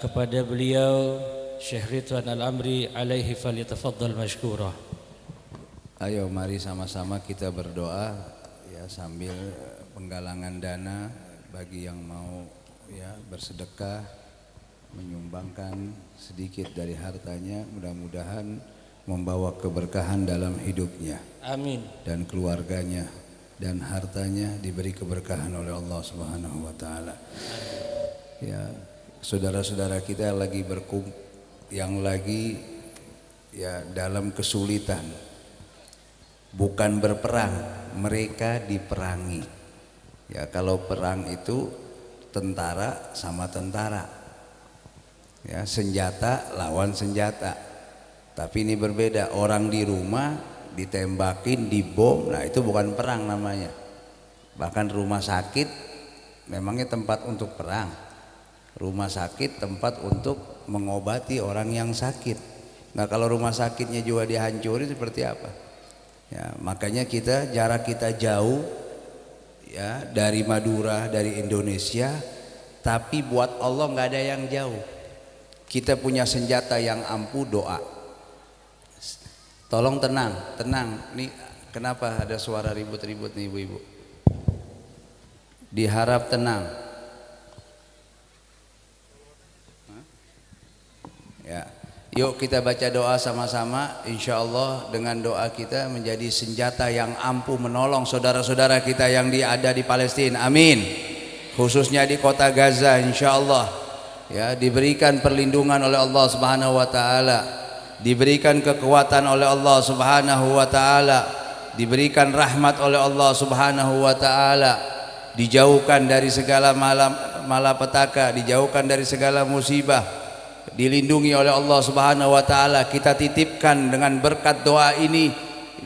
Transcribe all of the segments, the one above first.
Kepada beliau Syekh Ridwan Al-Amri alaihi falyatafaddal mashkura. Ayo mari sama-sama kita berdoa ya, sambil penggalangan dana bagi yang mau ya bersedekah, menyumbangkan sedikit dari hartanya, mudah-mudahan membawa keberkahan dalam hidupnya. Amin. Dan keluarganya dan hartanya diberi keberkahan oleh Allah Subhanahu wa taala. Ya, saudara-saudara kita yang lagi ya dalam kesulitan, bukan berperang, mereka diperangi. Ya, kalau perang itu tentara sama tentara, ya, senjata lawan senjata. Tapi ini berbeda, orang di rumah ditembakin, dibom, nah itu bukan perang namanya. Bahkan rumah sakit memangnya tempat untuk perang. Rumah sakit tempat untuk mengobati orang yang sakit. Nah kalau rumah sakitnya juga dihancurin seperti apa? Ya, makanya jarak kita jauh ya, dari Madura, dari Indonesia, tapi buat Allah nggak ada yang jauh. Kita punya senjata yang ampuh, doa. Tolong tenang. Nih kenapa ada suara ribut-ribut nih ibu-ibu? Diharap tenang. Ya, yuk kita baca doa sama-sama. Insya Allah dengan doa kita menjadi senjata yang ampuh menolong saudara-saudara kita yang ada di Palestina. Amin. Khususnya di kota Gaza, insya Allah ya, diberikan perlindungan oleh Allah Subhanahu wa taala, diberikan kekuatan oleh Allah Subhanahu wa taala, diberikan rahmat oleh Allah Subhanahu wa taala, dijauhkan dari segala malapetaka, dijauhkan dari segala musibah, dilindungi oleh Allah Subhanahu wa taala. Kita titipkan dengan berkat doa ini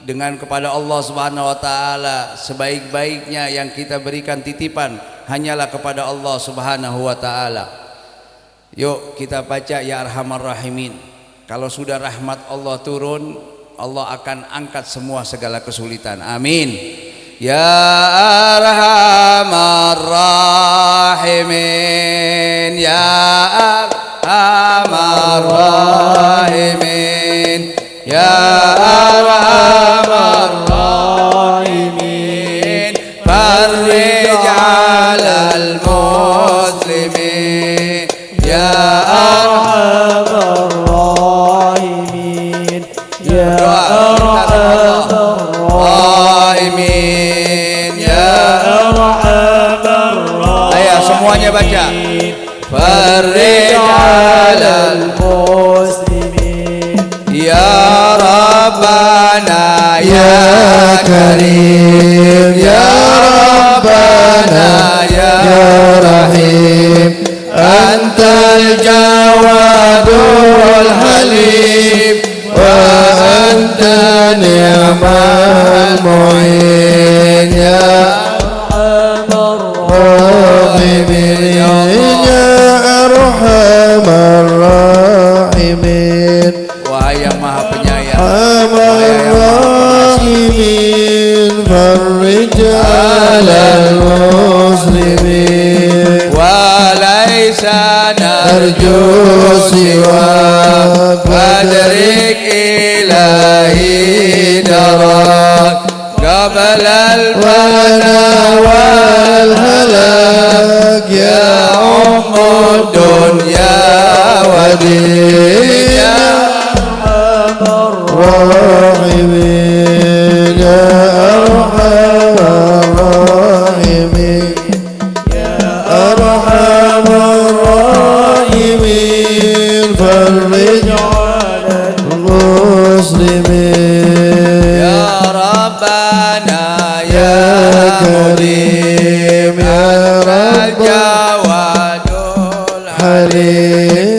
dengan kepada Allah Subhanahu wa taala, sebaik-baiknya yang kita berikan titipan hanyalah kepada Allah Subhanahu wa taala. Yuk kita baca ya Arhamar Rahimin. Kalau sudah rahmat Allah turun, Allah akan angkat semua segala kesulitan. Amin. Ya Arhamar Rahimin, ya Arhamar Rahimin, ya Arhamar Rahimin, farrij 'alal muslimin, ya Arhamar Rahimin, ya Arhamar Rahimin, ya Arhamar Rahimin. Ayo semuanya baca. Farrij 'alal muslimin, ya Rabbana ya Karim, ya Rabbana ya Rahim, antal Jawadul Halim, wa anta ni'mal mu'in, ya Arhamar Rahimin, ya Arhamar Rahimin, wahai yang maha penyayang, Arhamar Rahimin, farrij 'alal muslimin, wa laisa narju siwa fadrik ilahi darak qabla al-fana wal halak, ya dunya wadin, ya Arhamar Rahimin, ya Arhamar Rahimin, ya Arhamar Rahimin, farrij 'alal muslimin, ya Rabbana ya Karim, ya Raja Wadul Halim,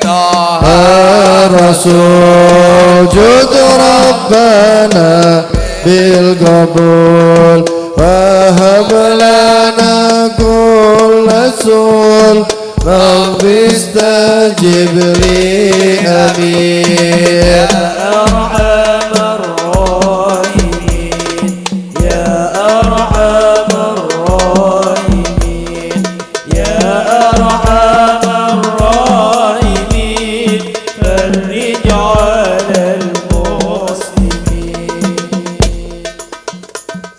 طه الرسول جد ربنا بالقبول وهب لنا كل سول رب استجب لي آمين أرحم الراحمين يا أرحم الراحمين يا أرحم الراحمين فرج على المسلمين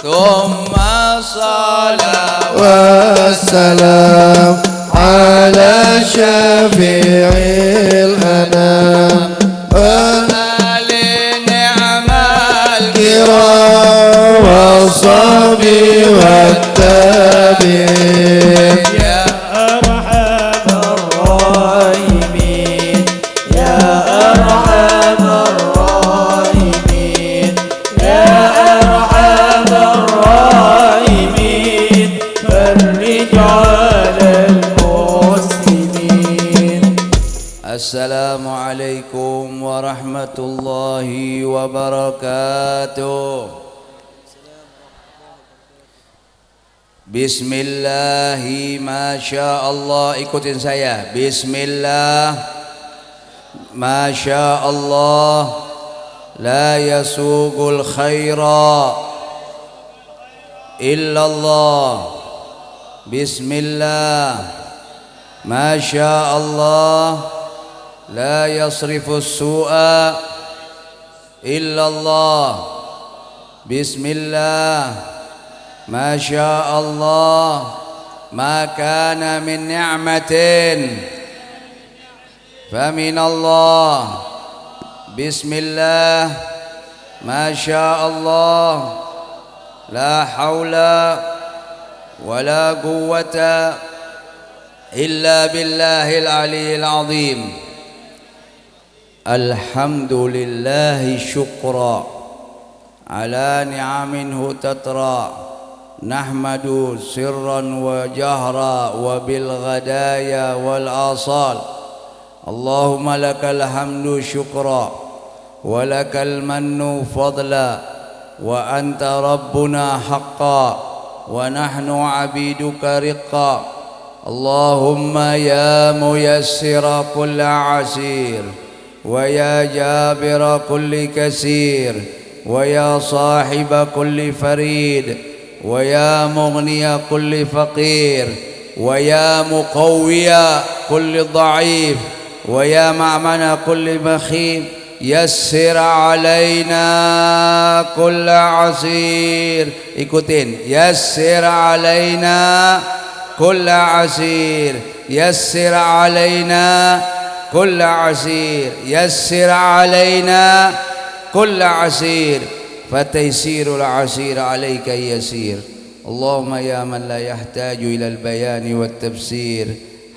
ثم صلاة والسلام على شفيع الأنام وآل نعم الكرام والصحب والتابعين يا أرحم الراحمين يا أرحم الراحمين يا أرحم الراحمين فرج على المسلمين. السلام عليكم ورحمة الله وبركاته. Bismillah, Masya Allah, ikutin saya. Bismillah, Masya Allah, la yasugul khaira illallah. Bismillah, Masya Allah, la yasrifu su'a illallah. Bismillah, ما شاء الله ما كان من نعمة فمن الله. بسم الله ما شاء الله لا حول ولا قوة إلا بالله العلي العظيم. الحمد لله شكرا على نعمه تترى نحمد سرا وجهرا وبالغدايا والآصال. اللهم لك الحمد شكرا ولك المن فضلا وأنت ربنا حقا ونحن عبيدك رقا. اللهم يا ميسر كل عسير ويا جابر كل كسير ويا صاحب كل فريد ويا مغني كل فقير ويا مقوي كل ضعيف ويا مأمن كل مخيف يسر علينا كل عسير. ikutin, يسر علينا كل عسير يسر علينا كل عسير يسر علينا كل عسير فتيسير العسير عليك يسير. اللهم يا من لا يحتاج إلى البيان والتفسير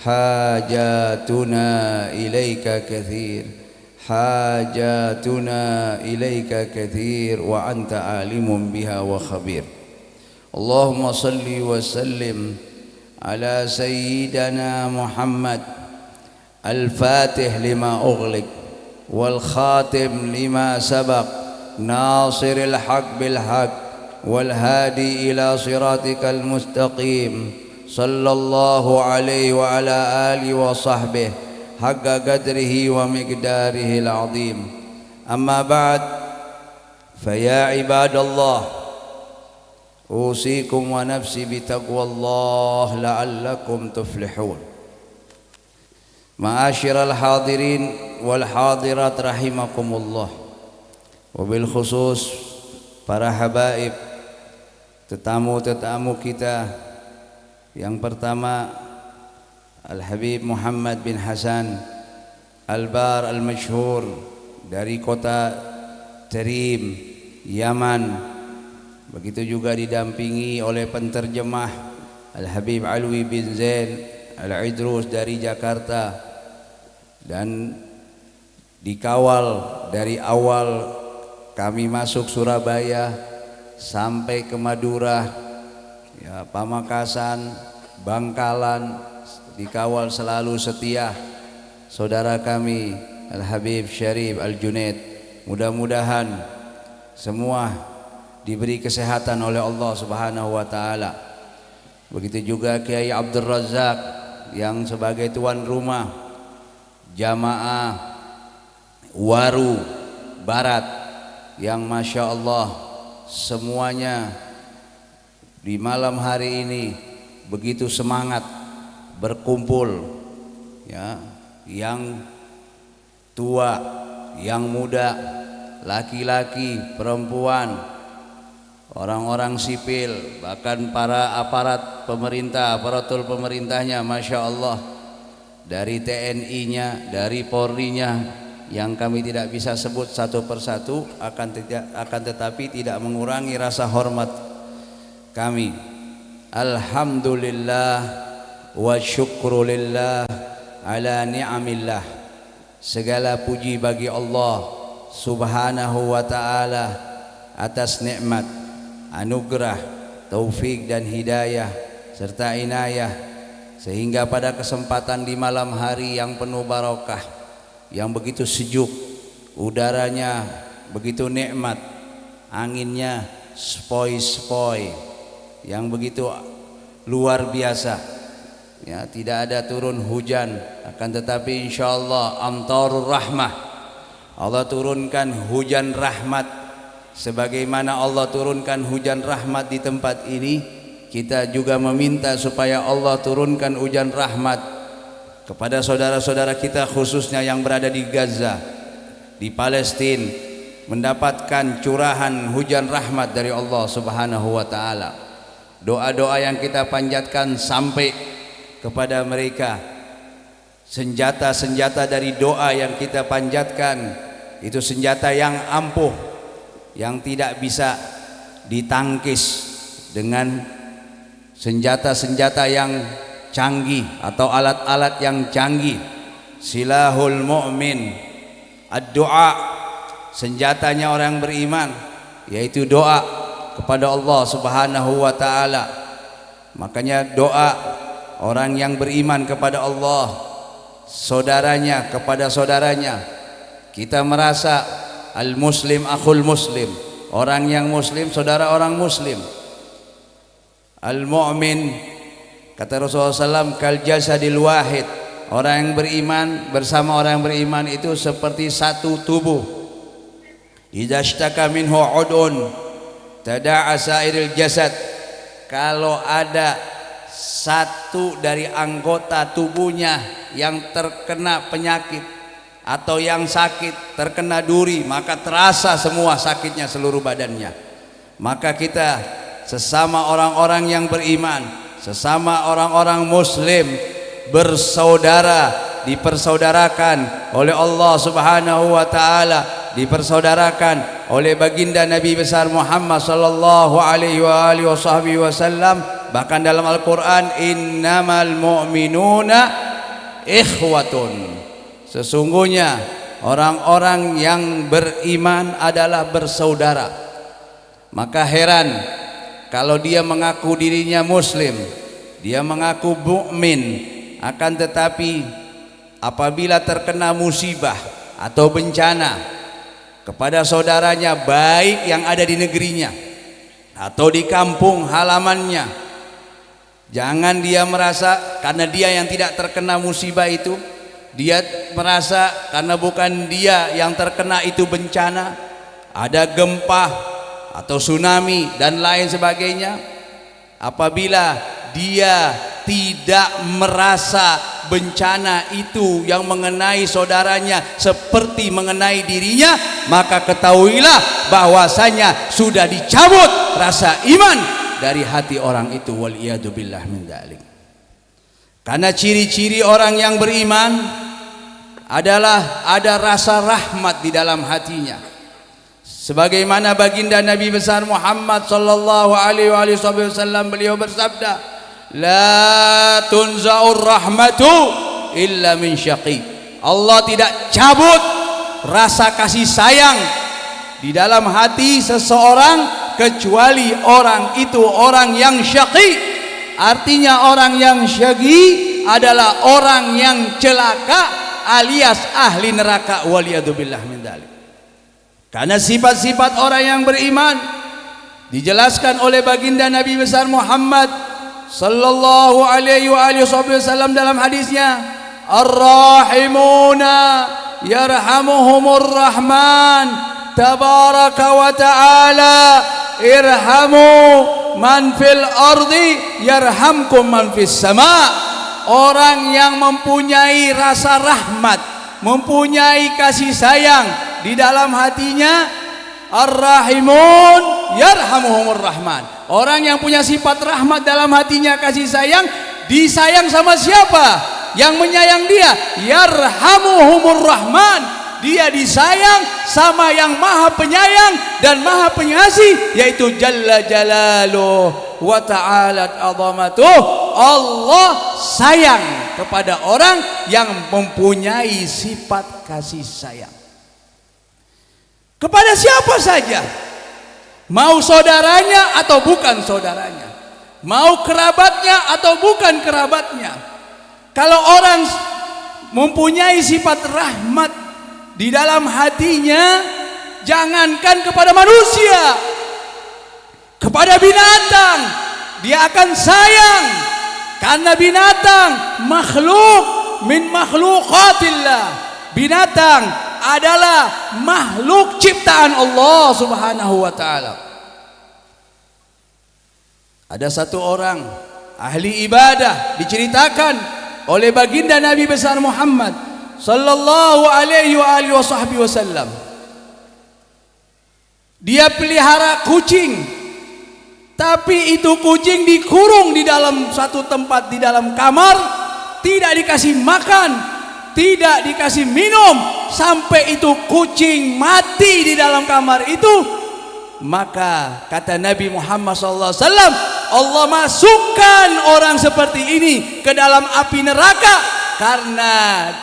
حاجاتنا إليك كثير حاجاتنا إليك كثير وأنت عالم بها وخبير. اللهم صل وسلم على سيدنا محمد الفاتح لما أغلق والخاتم لما سبق ناصر الحق بالحق والهادي إلى صراطك المستقيم صلى الله عليه وعلى آله وصحبه حق قدره ومقداره العظيم. أما بعد فيا عباد الله أوصيكم ونفسي بتقوى الله لعلكم تفلحون. معاشر الحاضرين والحاضرات rahimakumullah. Wabil khusus para habaib, tetamu-tetamu kita. Yang pertama Al-Habib Muhammad bin Hasan Al-Bar Al-Masyhur dari kota Tarim, Yaman. Begitu juga didampingi oleh penterjemah Al-Habib Alwi bin Zain Al-Idrus dari Jakarta, dan dikawal dari awal kami masuk Surabaya sampai ke Madura, ya, Pamekasan, Bangkalan, dikawal selalu setia saudara kami Al-Habib Syarif Al-Junaid. Mudah-mudahan semua diberi kesehatan oleh Allah Subhanahu wa taala. Begitu juga Kiai Abdul Razak yang sebagai tuan rumah jamaah Waru Barat yang Masya Allah semuanya di malam hari ini begitu semangat berkumpul, ya, yang tua, yang muda, laki-laki, perempuan, orang-orang sipil, bahkan para aparat pemerintah, aparatur pemerintahnya, Masya Allah, dari TNI-nya, dari Polri-nya, yang kami tidak bisa sebut satu persatu, akan tetapi tidak mengurangi rasa hormat kami. Alhamdulillah wa syukrulillah ala ni'amillah. Segala puji bagi Allah Subhanahu wa ta'ala atas nikmat, anugerah, taufik dan hidayah serta inayah, sehingga pada kesempatan di malam hari yang penuh barakah, yang begitu sejuk, udaranya begitu nikmat, anginnya sepoi-sepoi, yang begitu luar biasa, ya, tidak ada turun hujan, akan tetapi insyaallah amtarur rahmah, Allah turunkan hujan rahmat. Sebagaimana Allah turunkan hujan rahmat di tempat ini, kita juga meminta supaya Allah turunkan hujan rahmat kepada saudara-saudara kita, khususnya yang berada di Gaza, di Palestina, mendapatkan curahan hujan rahmat dari Allah Subhanahu wa taala. Doa-doa yang kita panjatkan sampai kepada mereka. Senjata-senjata dari doa yang kita panjatkan itu senjata yang ampuh, yang tidak bisa ditangkis dengan senjata-senjata yang canggih atau alat-alat yang canggih. Silahul mu'min ad-du'a, senjatanya orang beriman yaitu doa kepada Allah Subhanahu wa taala. Makanya doa orang yang beriman kepada Allah, saudaranya kepada saudaranya. Kita merasa al-muslim akhul muslim, orang yang muslim saudara orang muslim. Al-mu'min, kata Rasulullah SAW, kal jasadil wahid, orang yang beriman bersama orang yang beriman itu seperti satu tubuh. Idza ishtaka minhu udun tada'a sairil jasad, kalau ada satu dari anggota tubuhnya yang terkena penyakit atau yang sakit, terkena duri, maka terasa semua sakitnya seluruh badannya. Maka kita sesama orang-orang yang beriman, sesama orang-orang muslim, bersaudara, dipersaudarakan oleh Allah Subhanahu wa taala, dipersaudarakan oleh baginda Nabi besar Muhammad sallallahu alaihi wa alihi wasallam. Bahkan dalam Al-Qur'an, innamal mu'minuna ikhwatun, sesungguhnya orang-orang yang beriman adalah bersaudara. Maka heran kalau dia mengaku dirinya muslim, dia mengaku mukmin, akan tetapi apabila terkena musibah atau bencana kepada saudaranya, baik yang ada di negerinya atau di kampung halamannya, jangan dia merasa karena dia yang tidak terkena musibah itu, dia merasa karena bukan dia yang terkena itu bencana, ada gempa atau tsunami dan lain sebagainya. Apabila dia tidak merasa bencana itu yang mengenai saudaranya seperti mengenai dirinya, maka ketahuilah bahwasanya sudah dicabut rasa iman dari hati orang itu. Waliyadu billah min dzalik. Karena ciri-ciri orang yang beriman adalah ada rasa rahmat di dalam hatinya. Sebagaimana baginda Nabi besar Muhammad sallallahu alaihi wasallam, beliau bersabda, la tunza'ur rahmatu illa min syaqi. Allah tidak cabut rasa kasih sayang di dalam hati seseorang kecuali orang itu orang yang syaqi. Artinya orang yang syaqi adalah orang yang celaka, alias ahli neraka, waliyadzubillah min dzalik. Karena sifat-sifat orang yang beriman dijelaskan oleh baginda Nabi besar Muhammad sallallahu alaihi wasallam dalam hadisnya, ar-rahimuna yarhamuhumur rahman tabaraka wa ta'ala irhamu man fil ardi yarhamkum man fis sama. Orang yang mempunyai rasa rahmat, mempunyai kasih sayang di dalam hatinya, ar-rahimun yarhamuhumur rahman. Orang yang punya sifat rahmat dalam hatinya, kasih sayang, disayang sama siapa? Yang menyayang dia, yarhamuhumur rahman. Dia disayang sama yang maha penyayang dan maha pengasih, yaitu Jalla Jalaluh wa ta'alat azamatuh. Allah sayang kepada orang yang mempunyai sifat kasih sayang kepada siapa saja, mau saudaranya atau bukan saudaranya, mau kerabatnya atau bukan kerabatnya. Kalau orang mempunyai sifat rahmat di dalam hatinya, jangankan kepada manusia, kepada binatang dia akan sayang. Karena binatang makhluk min makhlukatillah. Binatang adalah makhluk ciptaan Allah subhanahu wa ta'ala. Ada satu orang ahli ibadah diceritakan oleh baginda Nabi besar Muhammad sallallahu alaihi wasallam. Dia pelihara kucing, tapi itu kucing dikurung di dalam satu tempat, di dalam kamar, tidak dikasih makan, tidak dikasih minum, sampai itu kucing mati di dalam kamar itu. Maka kata Nabi Muhammad SAW, Allah masukkan orang seperti ini ke dalam api neraka karena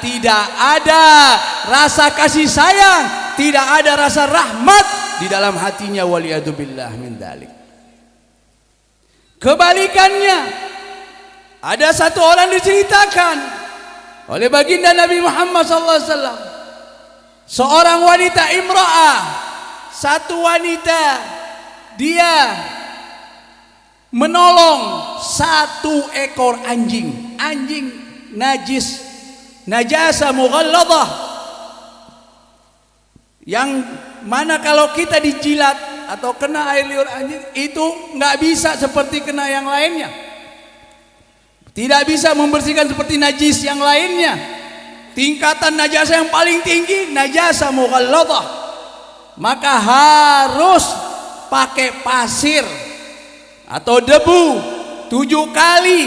tidak ada rasa kasih sayang, tidak ada rasa rahmat di dalam hatinya, waliyadzubillah min dzalik. Kebalikannya, ada satu orang diceritakan oleh baginda Nabi Muhammad SAW, seorang wanita imra'ah, satu wanita, dia menolong satu ekor anjing, anjing najis, najasa mughalladah, yang mana kalau kita dijilat atau kena air liur anjing itu nggak bisa seperti kena yang lainnya, tidak bisa membersihkan seperti najis yang lainnya. Tingkatan najasa yang paling tinggi najasa mughalladah, maka harus pakai pasir atau debu 7 kali,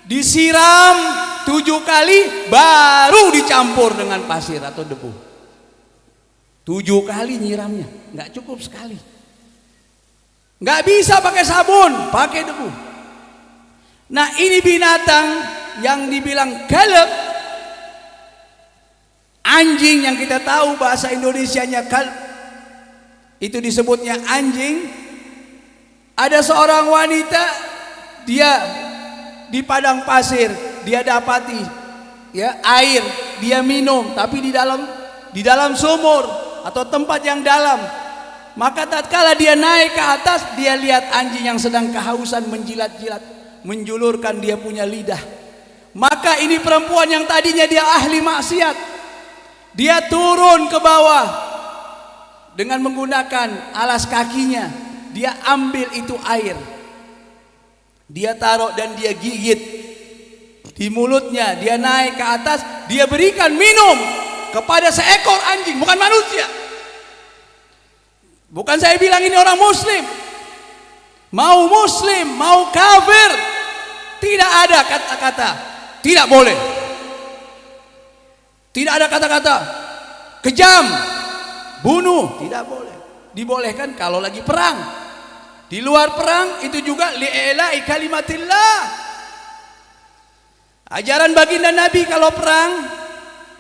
disiram 7 kali baru dicampur dengan pasir atau debu. 7 kali nyiramnya, nggak cukup sekali. Nggak bisa pakai sabun, pakai debu. Nah, ini binatang yang dibilang kalb, anjing yang kita tahu bahasa Indonesianya kalb, itu disebutnya anjing. Ada seorang wanita, dia di padang pasir, dia dapati ya air, dia minum, tapi di dalam sumur atau tempat yang dalam. Maka tatkala dia naik ke atas, dia lihat anjing yang sedang kehausan menjilat-jilat, menjulurkan dia punya lidah. Maka ini perempuan yang tadinya dia ahli maksiat, dia turun ke bawah dengan menggunakan alas kakinya, dia ambil itu air, dia taruh dan dia gigit di mulutnya, dia naik ke atas, dia berikan minum kepada seekor anjing, bukan manusia. Bukan saya bilang ini orang muslim, mau kafir, tidak ada kata-kata tidak boleh, tidak ada kata-kata kejam, bunuh, tidak boleh. Dibolehkan kalau lagi perang. Di luar perang itu juga li'ila'i kalimatillah. Ajaran baginda Nabi kalau perang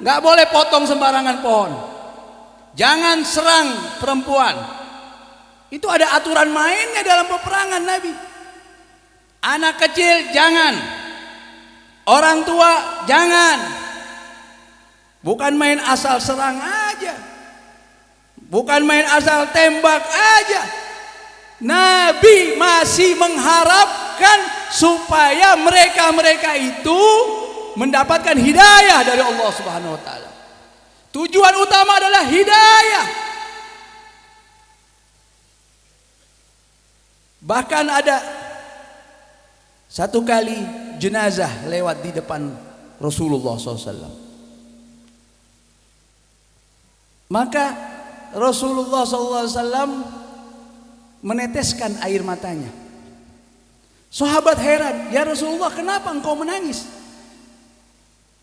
nggak boleh potong sembarangan pohon, jangan serang perempuan. Itu ada aturan mainnya dalam peperangan Nabi. Anak kecil jangan, orang tua jangan, Bukan main asal serang aja. Bukan main asal tembak aja. Nabi masih mengharapkan supaya mereka-mereka itu mendapatkan hidayah dari Allah Subhanahu wa taala. Tujuan utama adalah hidayah. Bahkan ada satu kali jenazah lewat di depan Rasulullah SAW. Maka Rasulullah SAW meneteskan air matanya. Sahabat heran, ya Rasulullah, kenapa engkau menangis?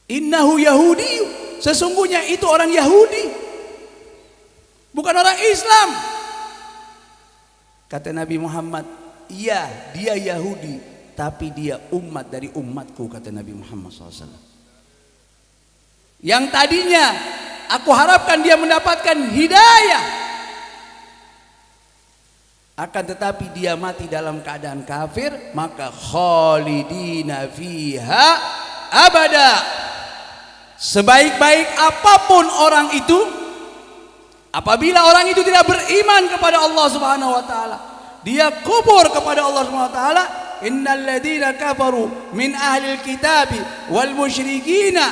Innahu Yahudi, sesungguhnya itu orang Yahudi, bukan orang Islam. Kata Nabi Muhammad, iya dia Yahudi, tapi dia umat dari umatku, kata Nabi Muhammad SAW. Yang tadinya aku harapkan dia mendapatkan hidayah, akan tetapi dia mati dalam keadaan kafir, maka khalidina fiha abada. Sebaik-baik apapun orang itu, apabila orang itu tidak beriman kepada Allah Subhanahu wa taala, dia kubur kepada Allah Subhanahu wa taala, innal ladzina kafaru min ahlil kitabi wal musyrikina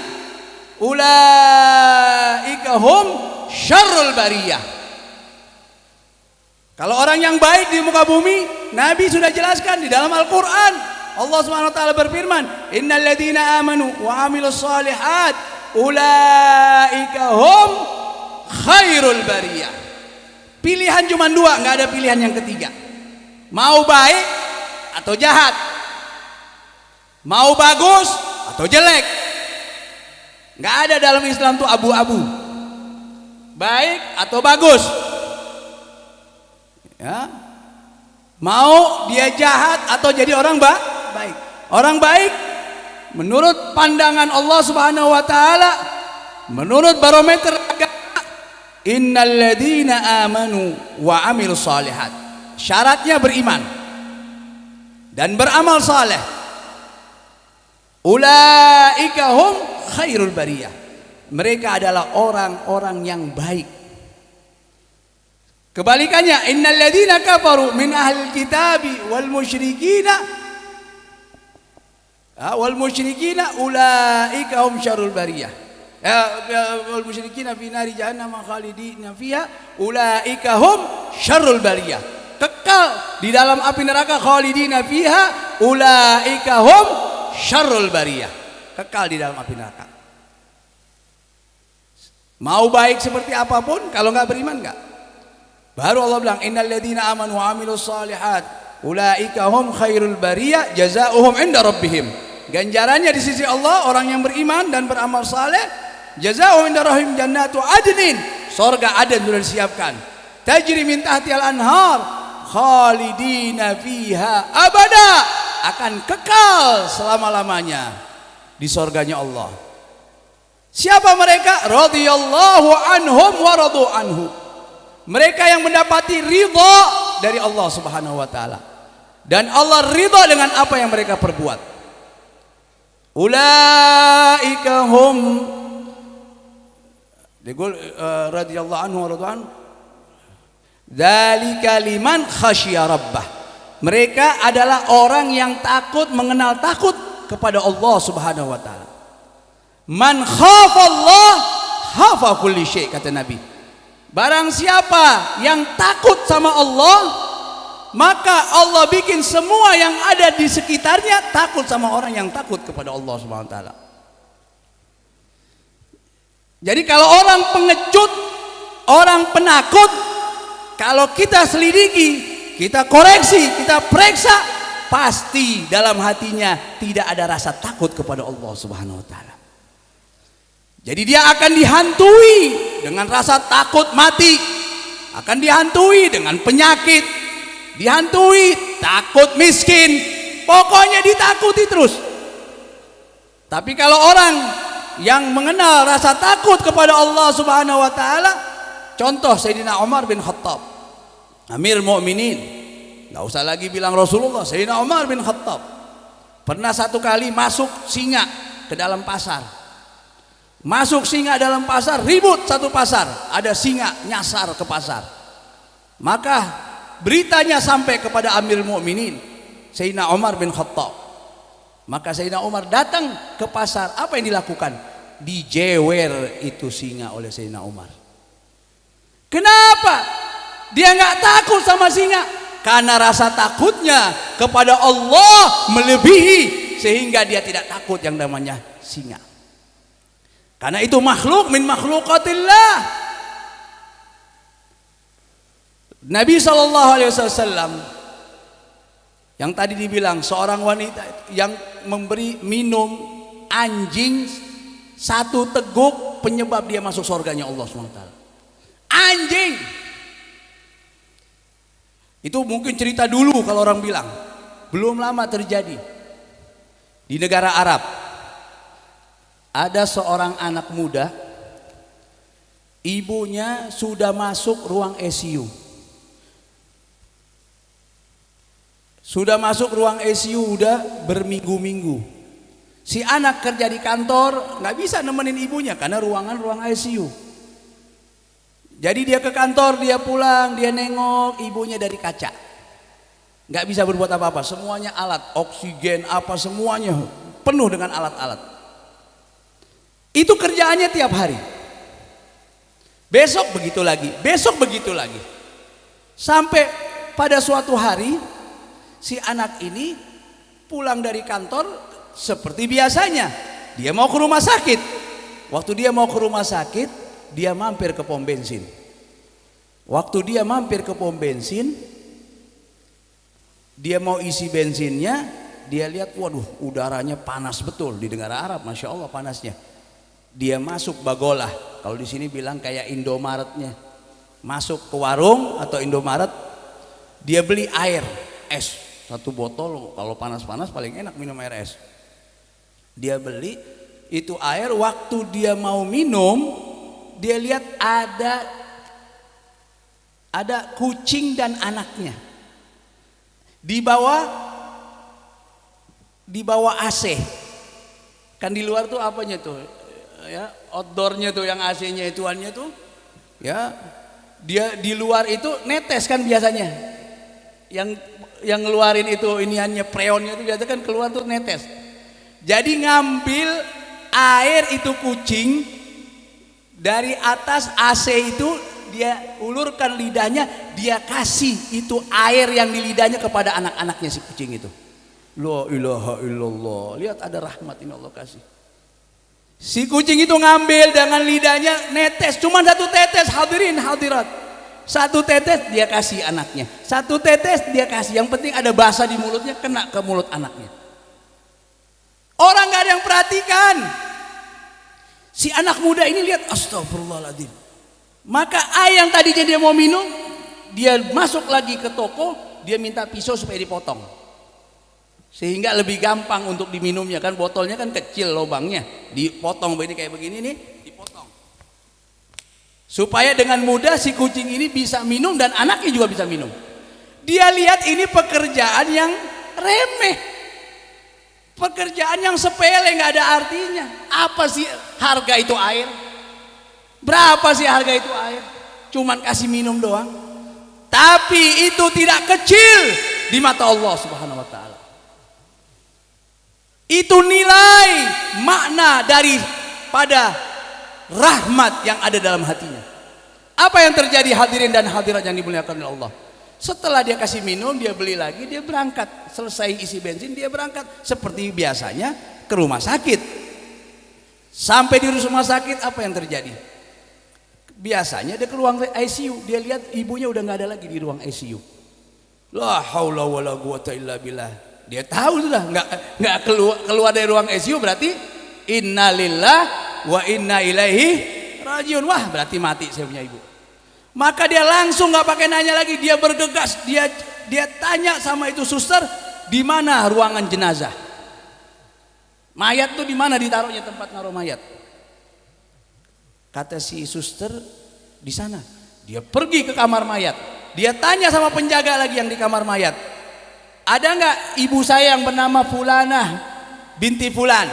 ulaika hum syarrul bariyah. Kalau orang yang baik di muka bumi, Nabi sudah jelaskan di dalam Al-Qur'an. Allah Subhanahu wa taala berfirman, innal ladzina amanu wa amilus shalihat ulaika hum khairul bariyah. Pilihan cuma dua, nggak ada pilihan yang ketiga. Mau baik atau jahat, mau bagus atau jelek. Nggak ada dalam Islam tuh abu-abu, baik atau bagus. Ya, mau dia jahat atau jadi orang baik. Orang baik menurut pandangan Allah Subhanahu wa taala, menurut barometer agama, innal ladzina amanu wa amilus shalihat. Syaratnya beriman dan beramal saleh. Ulaika hum khairul bariyah. Mereka adalah orang-orang yang baik. Kebalikannya, innal ladzina kafaru min ahlil kitabi wal musyrikina ulaika hum syarrul bariyah. Wal musyrikina fi nari jahannam khalidina fiha ulaika hum syarrul bariyah. Kekal di dalam api neraka khalidina fiha ulaika hum syarrul bariyah. Kekal di dalam api neraka. Mau baik seperti apapun, kalau enggak beriman enggak. Baru Allah bilang innal ladzina amanu wa amilus shalihat ulaika hum khairul bariyah jazaohum inda rabbihim. Ganjarannya di sisi Allah orang yang beriman dan beramal saleh, jazaohum inda rabbihim jannatu adnin. Surga Aden sudah disiapkan. Tajri min tahtial anhar khalidina fiha abada. Akan kekal selama-lamanya di surganya Allah. Siapa mereka? Radhiyallahu anhum wa radu anhu. Mereka yang mendapati ridha dari Allah Subhanahu wa taala, dan Allah ridha dengan apa yang mereka perbuat. Ulaika hum radhiyallahu anhu wa radwan dzalika liman khasyiya rabbah. Mereka adalah orang yang takut, mengenal takut kepada Allah Subhanahu wa taala. Man khafallah khafa kulli syai, kata Nabi. Barang siapa yang takut sama Allah, maka Allah bikin semua yang ada di sekitarnya takut sama orang yang takut kepada Allah Subhanahu wa taala. Jadi kalau orang pengecut, orang penakut, kalau kita selidiki, kita koreksi, kita periksa, pasti dalam hatinya tidak ada rasa takut kepada Allah Subhanahu wa taala. Jadi dia akan dihantui dengan rasa takut mati, akan dihantui dengan penyakit, dihantui takut miskin, pokoknya ditakuti terus. Tapi kalau orang yang mengenal rasa takut kepada Allah Subhanahu wa taala, contoh Sayyidina Umar bin Khattab, Amir Mu'minin, nggak usah lagi bilang Rasulullah, Sayyidina Umar bin Khattab pernah satu kali masuk singa ke dalam pasar. Masuk singa dalam pasar, ribut satu pasar, ada singa nyasar ke pasar. Maka beritanya sampai kepada Amirul Mukminin Sayyidina Umar bin Khattab. Maka Sayyidina Umar datang ke pasar. Apa yang dilakukan? Dijewer itu singa oleh Sayyidina Umar. Kenapa? Dia nggak takut sama singa. Karena rasa takutnya kepada Allah melebihi, sehingga dia tidak takut yang namanya singa. Karena itu makhluk min makhlukatillah. Nabi SAW yang tadi dibilang seorang wanita yang memberi minum anjing satu teguk penyebab dia masuk surganya Allah SWT. Anjing itu mungkin cerita dulu kalau orang bilang, belum lama terjadi di negara Arab. Ada seorang anak muda, ibunya sudah masuk ruang ICU. Sudah masuk ruang ICU udah berminggu-minggu. Si anak kerja di kantor, nggak bisa nemenin ibunya karena ruang ICU. Jadi dia ke kantor, dia pulang, dia nengok ibunya dari kaca. Nggak bisa berbuat apa-apa, semuanya alat, oksigen apa semuanya penuh dengan alat-alat. Itu kerjaannya tiap hari. Besok begitu lagi, besok begitu lagi. Sampai pada suatu hari si anak ini pulang dari kantor seperti biasanya. Dia mau ke rumah sakit. Waktu dia mau ke rumah sakit, dia mampir ke pom bensin. Waktu dia mampir ke pom bensin, dia mau isi bensinnya, dia lihat, waduh, udaranya panas betul di negara Arab, masya Allah panasnya. Dia masuk bagolah, kalau di sini bilang kayak Indomaretnya, masuk ke warung atau Indomaret, dia beli air es satu botol. Kalau panas-panas paling enak minum air es. Dia beli itu air, waktu dia mau minum, dia lihat ada kucing dan anaknya di bawah AC. Kan di luar tuh apanya tuh ya, outdoornya tuh yang AC-nya ituannya tuh ya, dia di luar itu netes kan biasanya, yang ngeluarin itu iniannya, freonnya itu biasa kan keluar tuh netes. Jadi ngambil air itu kucing dari atas AC itu, dia ulurkan lidahnya, dia kasih itu air yang di lidahnya kepada anak-anaknya si kucing itu. La ilaha illallah, lihat ada rahmat ini Allah kasih. Si kucing itu ngambil dengan lidahnya, netes, cuma satu tetes, hadirin hadirat. Satu tetes dia kasih anaknya, satu tetes dia kasih, yang penting ada basah di mulutnya, kena ke mulut anaknya. Orang gak ada yang perhatikan. Si anak muda ini lihat, astagfirullahaladzim. Maka air yang tadinya dia mau minum, dia masuk lagi ke toko, dia minta pisau supaya dipotong, sehingga lebih gampang untuk diminumnya. Kan botolnya kan kecil lubangnya, dipotong begini kayak begini nih, dipotong supaya dengan mudah si kucing ini bisa minum dan anaknya juga bisa minum. Dia lihat ini pekerjaan yang remeh, pekerjaan yang sepele, nggak ada artinya. Apa sih harga itu air? Berapa sih harga itu air? Cuman kasih minum doang. Tapi itu tidak kecil di mata Allah Subhanahu wa taala. Itu nilai makna daripada rahmat yang ada dalam hatinya. Apa yang terjadi hadirin dan hadirat yang dimuliakan oleh Allah? Setelah dia kasih minum, dia beli lagi, dia berangkat. Selesai isi bensin, dia berangkat seperti biasanya ke rumah sakit. Sampai di rumah sakit, apa yang terjadi? Biasanya dia ke ruang ICU, dia lihat ibunya udah nggak ada lagi di ruang ICU. La haula wala quwata illa billah. Dia tahu sudah nggak keluar dari ruang ICU, berarti innalillah wa inna ilaihi rajiun. Wah, berarti mati saya punya ibu. Maka dia langsung nggak pakai nanya lagi, dia bergegas, dia tanya sama itu suster, di mana ruangan jenazah? Mayat tuh di mana ditaruhnya, tempat naruh mayat? Kata si suster, di sana. Dia pergi ke kamar mayat. Dia tanya sama penjaga lagi yang di kamar mayat, ada nggak ibu saya yang bernama Fulanah binti Fulan?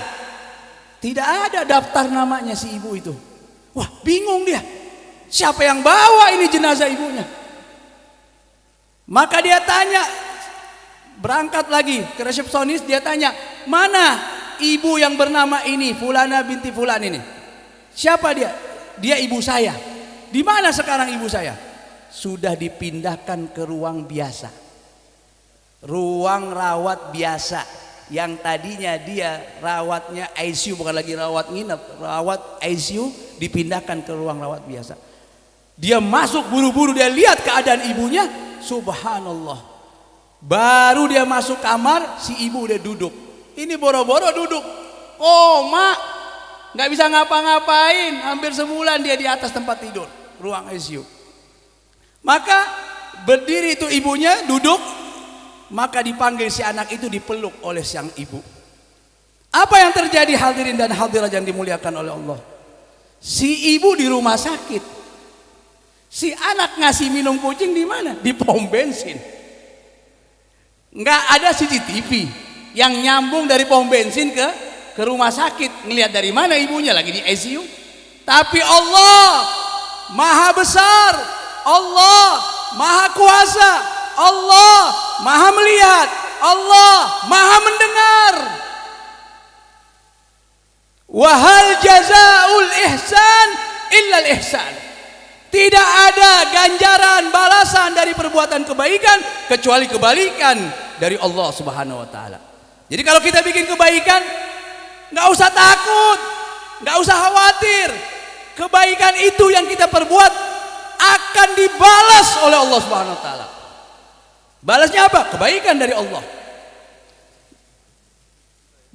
Tidak ada daftar namanya si ibu itu. Wah, bingung dia. Siapa yang bawa ini jenazah ibunya? Maka dia tanya, berangkat lagi ke resepsionis, dia tanya, mana ibu yang bernama ini, Fulana binti Fulan ini? Siapa dia? Dia ibu saya. Di mana sekarang ibu saya? Sudah dipindahkan ke ruang biasa, ruang rawat biasa. Yang tadinya dia rawatnya ICU, bukan lagi rawat nginep, rawat ICU, dipindahkan ke ruang rawat biasa. Dia masuk buru-buru, dia lihat keadaan ibunya, subhanallah. Baru dia masuk kamar, si ibu udah duduk. Ini boro-boro duduk, koma, nggak bisa ngapa-ngapain. Hampir sebulan dia di atas tempat tidur, ruang ICU. Maka berdiri itu ibunya, duduk. Maka dipanggil si anak itu, dipeluk oleh sang ibu. Apa yang terjadi hadirin dan hadirat yang dimuliakan oleh Allah? Si ibu di rumah sakit. Si anak ngasih minum kucing di mana? Di pom bensin. Nggak ada CCTV yang nyambung dari pom bensin ke rumah sakit. Ngelihat dari mana ibunya lagi di ICU. Tapi Allah Maha Besar, Allah Maha Kuasa, Allah Maha melihat, Allah Maha mendengar. Wahal jazaul ihsan illal ihsan. Tidak ada ganjaran balasan dari perbuatan kebaikan kecuali kebaikan dari Allah Subhanahu wa taala. Jadi kalau kita bikin kebaikan, nggak usah takut, nggak usah khawatir. Kebaikan itu yang kita perbuat akan dibalas oleh Allah Subhanahu wa taala. Balasnya apa? Kebaikan dari Allah.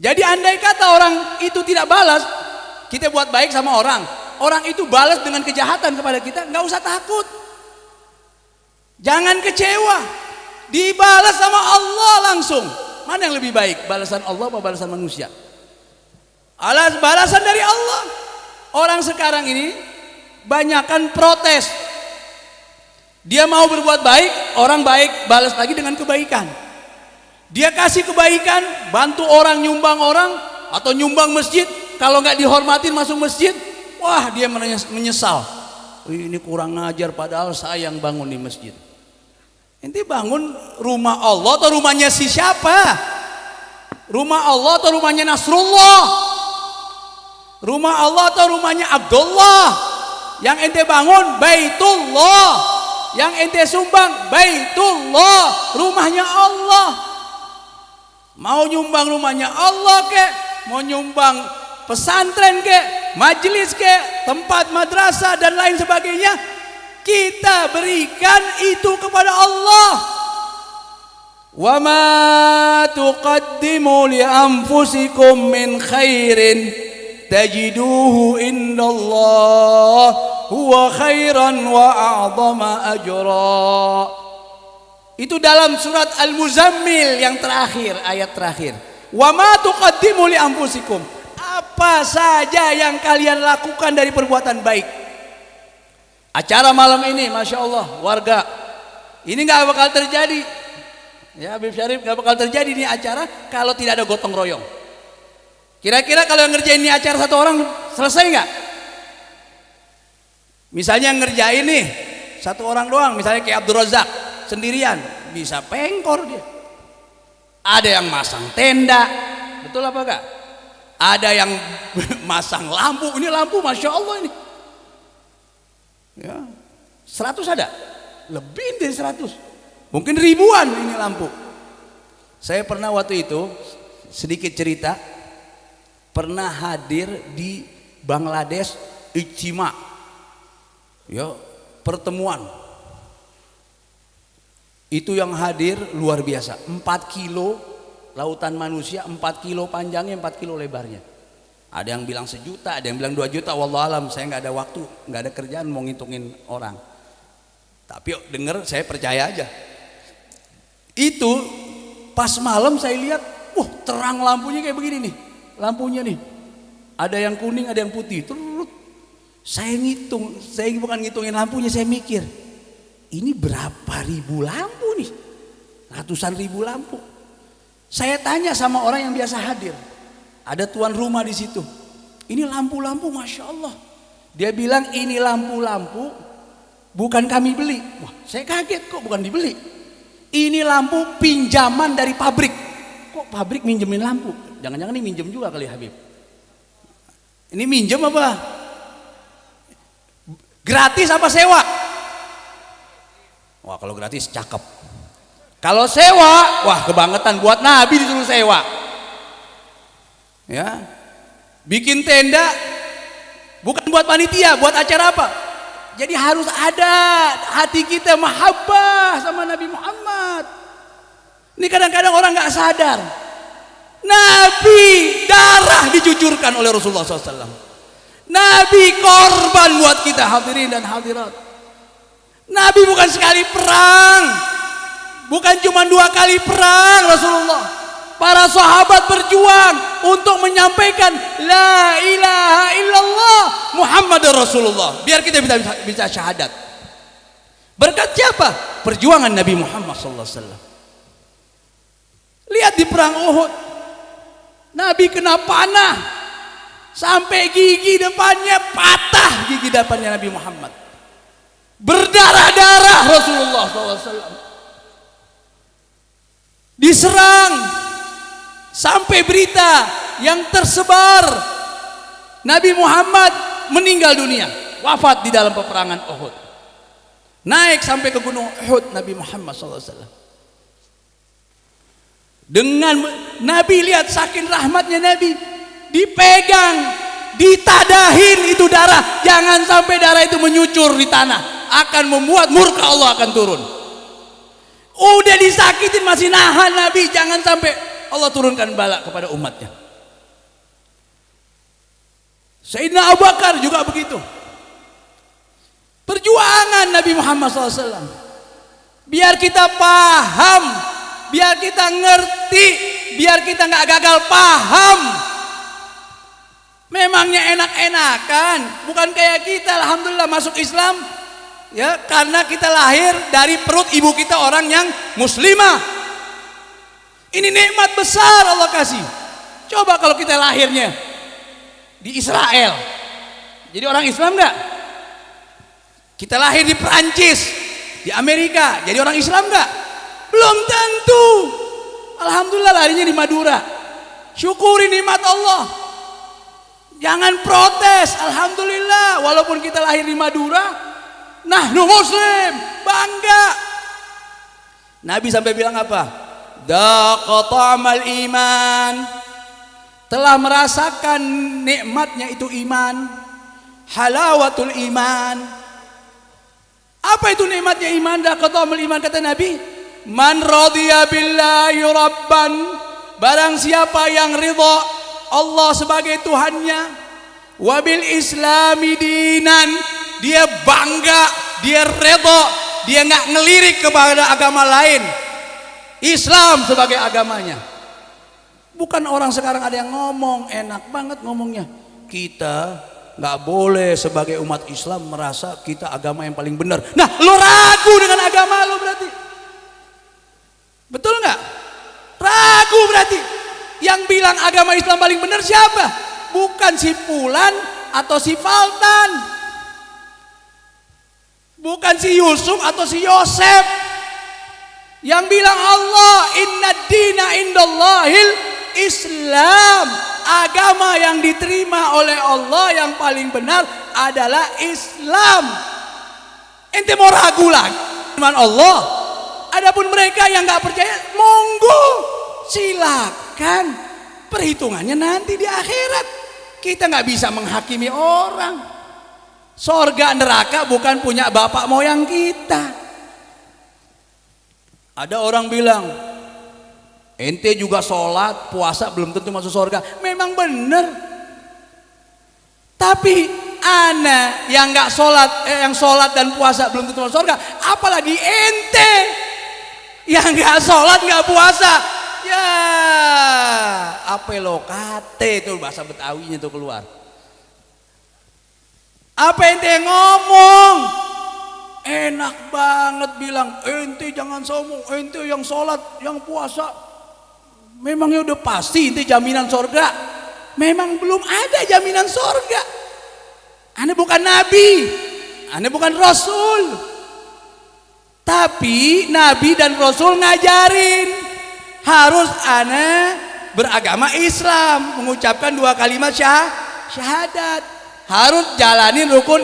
Jadi andai kata orang itu tidak balas, kita buat baik sama orang, orang itu balas dengan kejahatan kepada kita, nggak usah takut. Jangan kecewa. Dibalas sama Allah langsung. Mana yang lebih baik? Balasan Allah atau balasan manusia? Balasan dari Allah. Orang sekarang ini banyakkan protes. Dia mau berbuat baik, orang baik balas lagi dengan kebaikan. Dia kasih kebaikan, bantu orang, nyumbang orang, atau nyumbang masjid. Kalau nggak dihormatin masuk masjid, wah dia menyesal. Ini kurang ngajar, padahal saya yang bangun di masjid. Ente bangun rumah Allah atau rumahnya si siapa? Rumah Allah atau rumahnya Nasrullah? Rumah Allah atau rumahnya Abdullah? Yang ente bangun Baitullah. Yang ente sumbang Baitullah, rumahnya Allah. Mau nyumbang rumahnya Allah kek, mau nyumbang pesantren kek, majelis kek, tempat madrasah dan lain sebagainya, kita berikan itu kepada Allah. Wa ma tuqaddimu li anfusikum min khairin tajiduhu indallah huwa khairan wa a'zama ajra. Itu dalam surat Al-Muzammil yang terakhir, ayat terakhir. Wa ma tuqaddimu li anfusikum. Apa saja yang kalian lakukan dari perbuatan baik. Acara malam ini, Masya Allah, warga, ini gak bakal terjadi. Ya Habib Syarif, gak bakal terjadi ini acara kalau tidak ada gotong royong. Kira-kira kalau yang ngerjain ini acara satu orang selesai nggak? Misalnya ngerjain nih satu orang doang, misalnya kayak Abdul Razak sendirian, bisa pengkor dia. Ada yang masang tenda, betul apa enggak? Ada yang masang lampu, ini lampu Masya Allah ini. Ya, 100 ada? Lebih dari 100. Mungkin ribuan ini lampu. Saya pernah waktu itu, sedikit cerita, pernah hadir di Bangladesh Ijtima, ya, pertemuan. Itu yang hadir luar biasa, 4 kilo lautan manusia, 4 kilo panjangnya, 4 kilo lebarnya. Ada yang bilang 1 juta, ada yang bilang 2 juta, wallahualam, saya nggak ada waktu, nggak ada kerjaan mau ngitungin orang. Tapi yuk, denger, saya percaya aja. Itu pas malam saya lihat, terang lampunya kayak begini nih, lampunya nih. Ada yang kuning, ada yang putih. Saya ngitung, saya bukan ngitungin lampunya, saya mikir, ini berapa ribu lampu nih? Ratusan ribu lampu. Saya tanya sama orang yang biasa hadir. Ada tuan rumah di situ. ini lampu-lampu Masya Allah. Dia bilang ini lampu-lampu bukan kami beli. Wah, saya kaget, kok bukan dibeli. Ini lampu pinjaman dari pabrik. Kok pabrik minjemin lampu? Jangan-jangan ini minjem juga kali Habib. Ini minjem apa? Gratis apa sewa? Wah, kalau gratis cakep. Kalau sewa, wah kebangetan, buat Nabi disuruh sewa. Ya. Bikin tenda bukan buat panitia, buat acara apa? Jadi harus ada hati kita mahabbah sama Nabi Muhammad. Ini kadang-kadang orang nggak sadar. Nabi darah dicucurkan oleh Rasulullah SAW. Nabi korban buat kita hadirin dan hadirat. Nabi bukan sekali perang, bukan cuma 2 kali perang Rasulullah. Para sahabat berjuang untuk menyampaikan la ilaha illallah Muhammadur Rasulullah. Biar kita bisa syahadat. Berkat siapa? Perjuangan Nabi Muhammad SAW. Lihat di perang Uhud, Nabi kena panah sampai gigi depannya patah, gigi depannya Nabi Muhammad. Berdarah-darah Rasulullah SAW. Diserang sampai berita yang tersebar Nabi Muhammad meninggal dunia, wafat di dalam peperangan Uhud. Naik sampai ke gunung Uhud Nabi Muhammad SAW. Dengan Nabi, lihat saking rahmatnya Nabi, dipegang, ditadahin itu darah, jangan sampai darah itu menyucur di tanah, akan membuat murka Allah akan turun. Udah disakitin masih nahan Nabi, jangan sampai Allah turunkan bala kepada umatnya. Sayyidina Abu Bakar juga begitu. Perjuangan Nabi Muhammad SAW. Biar kita paham, biar kita ngerti, biar kita nggak gagal paham. Memangnya enak-enakan, bukan kayak kita alhamdulillah masuk Islam ya karena kita lahir dari perut ibu kita orang yang muslimah. Ini nikmat besar Allah kasih. Coba kalau kita lahirnya di Israel, jadi orang Islam nggak? Kita lahir di Perancis, di Amerika, jadi orang Islam nggak? Belum tentu. Alhamdulillah lahirnya di Madura. Syukuri nikmat Allah. Jangan protes. Alhamdulillah, walaupun kita lahir di Madura, nahnu muslim, bangga. Nabi sampai bilang apa? Daqa ta'mal iman, telah merasakan nikmatnya itu iman, halawatul iman. Apa itu nikmatnya iman? Daqa ta'mal iman, kata Nabi, man radiya billahi rabban, barang siapa yang ridha Allah sebagai Tuhannya, wabil islami dinan, dia bangga, dia ridha, dia nggak ngelirik kepada agama lain, Islam sebagai agamanya. Bukan orang sekarang ada yang ngomong, enak banget ngomongnya, kita nggak boleh sebagai umat Islam merasa kita agama yang paling benar. Nah, lo ragu dengan agama lo berarti, betul nggak? Ragu berarti. Yang bilang agama Islam paling benar siapa? Bukan si Fulan atau si Faltan, bukan si Yusuf atau si Yosef. Yang bilang Allah, inna dina indallahil Islam, agama yang diterima oleh Allah yang paling benar adalah Islam. Ente mau ragu lagi firman Allah? Adapun mereka yang nggak percaya, monggo silakan, perhitungannya nanti di akhirat. Kita nggak bisa menghakimi orang. Sorga neraka bukan punya bapak moyang kita. Ada orang bilang, ente juga sholat, puasa belum tentu masuk surga. Memang benar. Tapi ana yang nggak sholat, yang sholat dan puasa belum tentu masuk surga. Apalagi ente yang nggak sholat nggak puasa. Ya, apa lo kate itu bahasa Betawinya tuh keluar. Apa ente ngomong? Enak banget bilang, ente jangan sombong, ente yang sholat, yang puasa, memangnya udah pasti ente jaminan surga? memang belum ada jaminan surga. Ane bukan nabi, ane bukan rasul. Tapi nabi dan rasul ngajarin harus ane beragama Islam, mengucapkan 2 kalimat syahadat, harus jalanin rukun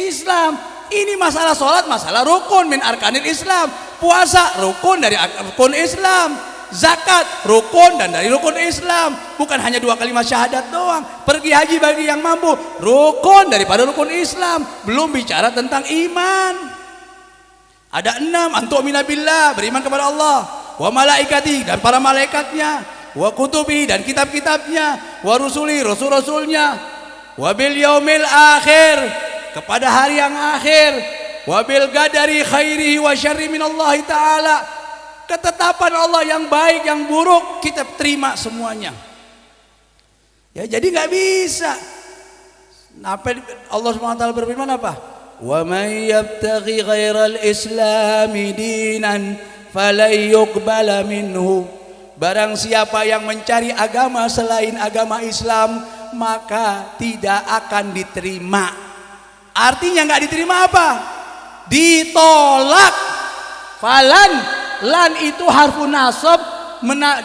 Islam. Ini masalah sholat, masalah rukun min arkanil Islam. Puasa rukun dari rukun Islam. Zakat rukun dan dari rukun Islam. Bukan hanya 2 kalimat syahadat doang. Pergi haji bagi yang mampu, rukun daripada rukun Islam. Belum bicara tentang iman. Ada 6, antu'mina billah, beriman kepada Allah, wa malaikati, dan para malaikatnya, wa kutubi, dan kitab-kitabnya, wa rusuli, rasul-rasulnya, wa bil yaumil akhir, kepada hari yang akhir, wa bil qadari khairihi wa syarri minallahi ta'ala, ketetapan Allah yang baik yang buruk kita terima semuanya. Ya, jadi nggak bisa. Apa Allah SWT berfirman apa? Wa may yabtaghi ghairal islami dinan falan yuqbala minhu. Barang siapa yang mencari agama selain agama Islam, maka tidak akan diterima. Artinya nggak diterima apa? Ditolak. Falan, lan itu harfu nasab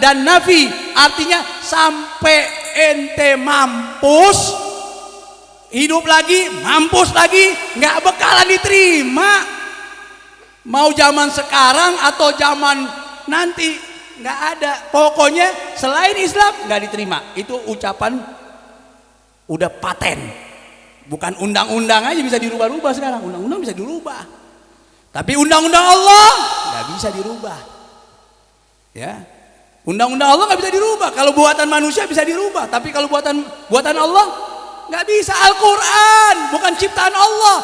dan nafi, artinya sampai ente mampus, hidup lagi, mampus lagi, nggak bakalan diterima. Mau zaman sekarang atau zaman nanti nggak ada. Pokoknya selain Islam nggak diterima. Itu ucapan udah paten. Bukan undang-undang aja bisa dirubah-rubah sekarang. Undang-undang bisa dirubah. Tapi undang-undang Allah nggak bisa dirubah. Ya, undang-undang Allah nggak bisa dirubah. Kalau buatan manusia bisa dirubah, tapi kalau buatan Allah nggak bisa. Al-Quran bukan ciptaan Allah.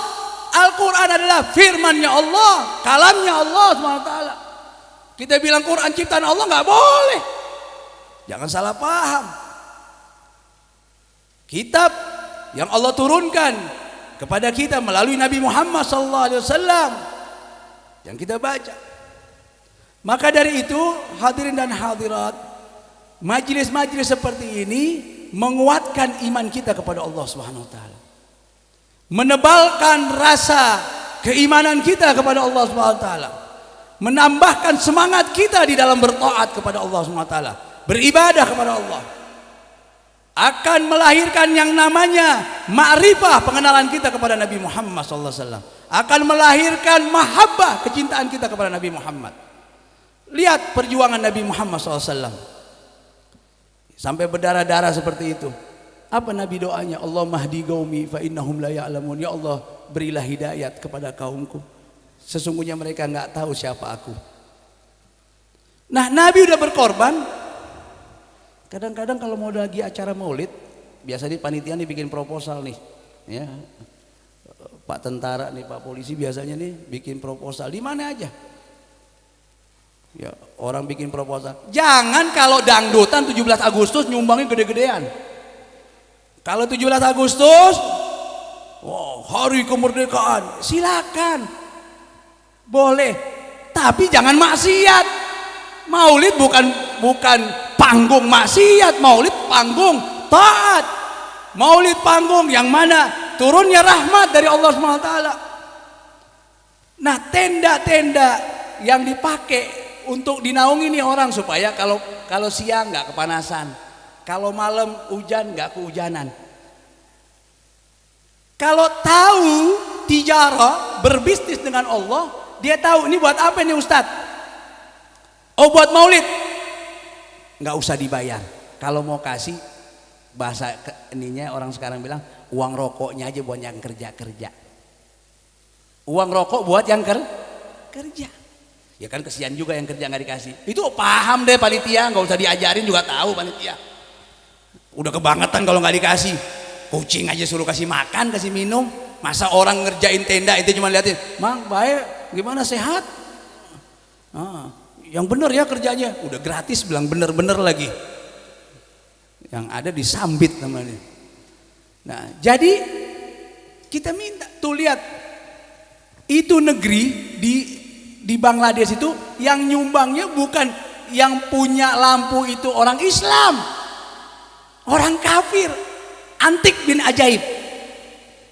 Al-Quran adalah firmannya Allah, kalamnya Allah SWT. Kita bilang Quran ciptaan Allah nggak boleh. Jangan salah paham. Kitab yang Allah turunkan kepada kita melalui Nabi Muhammad SAW yang kita baca. Maka dari itu hadirin dan hadirat, majelis-majelis seperti ini menguatkan iman kita kepada Allah Subhanahu wa taala. Menebalkan rasa keimanan kita kepada Allah Subhanahu wa taala. Menambahkan semangat kita di dalam bertaat kepada Allah Subhanahu wa taala, beribadah kepada Allah. Akan melahirkan yang namanya ma'rifah, pengenalan kita kepada Nabi Muhammad SAW. Akan melahirkan mahabbah, kecintaan kita kepada Nabi Muhammad. Lihat perjuangan Nabi Muhammad SAW sampai berdarah-darah seperti itu. Apa Nabi doanya? Allah mahdi qaumi fa innahum la ya'lamun. Ya Allah, berilah hidayat kepada kaumku, sesungguhnya mereka nggak tahu siapa aku. Nah, Nabi udah berkorban. Kadang-kadang kalau mau lagi acara maulid, biasanya panitia nih bikin proposal nih, ya. Pak tentara nih, Pak polisi biasanya nih bikin proposal di mana aja. Ya, orang bikin proposal. Jangan kalau dangdutan 17 Agustus nyumbangin gede-gedean. Kalau 17 Agustus, wow, hari kemerdekaan, silakan. Boleh. Tapi jangan maksiat. Maulid bukan panggung maksiat, maulid panggung taat. Maulid panggung yang mana turunnya rahmat dari Allah SWT. Nah, tenda-tenda yang dipakai untuk dinaungi nih orang supaya kalau siang nggak kepanasan, kalau malam hujan nggak kehujanan. Kalau tahu tijarah, berbisnis dengan Allah, dia tahu ini buat apa nih Ustadz? Oh, buat maulid. Nggak usah dibayar. Kalau mau kasih, bahasa ininya orang sekarang bilang uang rokoknya aja buat yang kerja. Uang rokok buat yang kerja. Ya kan kesian juga yang kerja nggak dikasih. Itu paham deh panitia, nggak usah diajarin juga tahu panitia. Udah kebangetan kalau nggak dikasih. Kucing aja suruh kasih makan, kasih minum. Masa orang ngerjain tenda itu cuma liatin, Mang baik, gimana sehat? Yang bener ya kerjanya, udah gratis bilang bener-bener lagi. Yang ada disambit namanya. Nah, jadi kita minta tuh lihat, itu negeri di Bangladesh itu yang nyumbangnya bukan yang punya lampu itu orang Islam. Orang kafir, antik bin ajaib.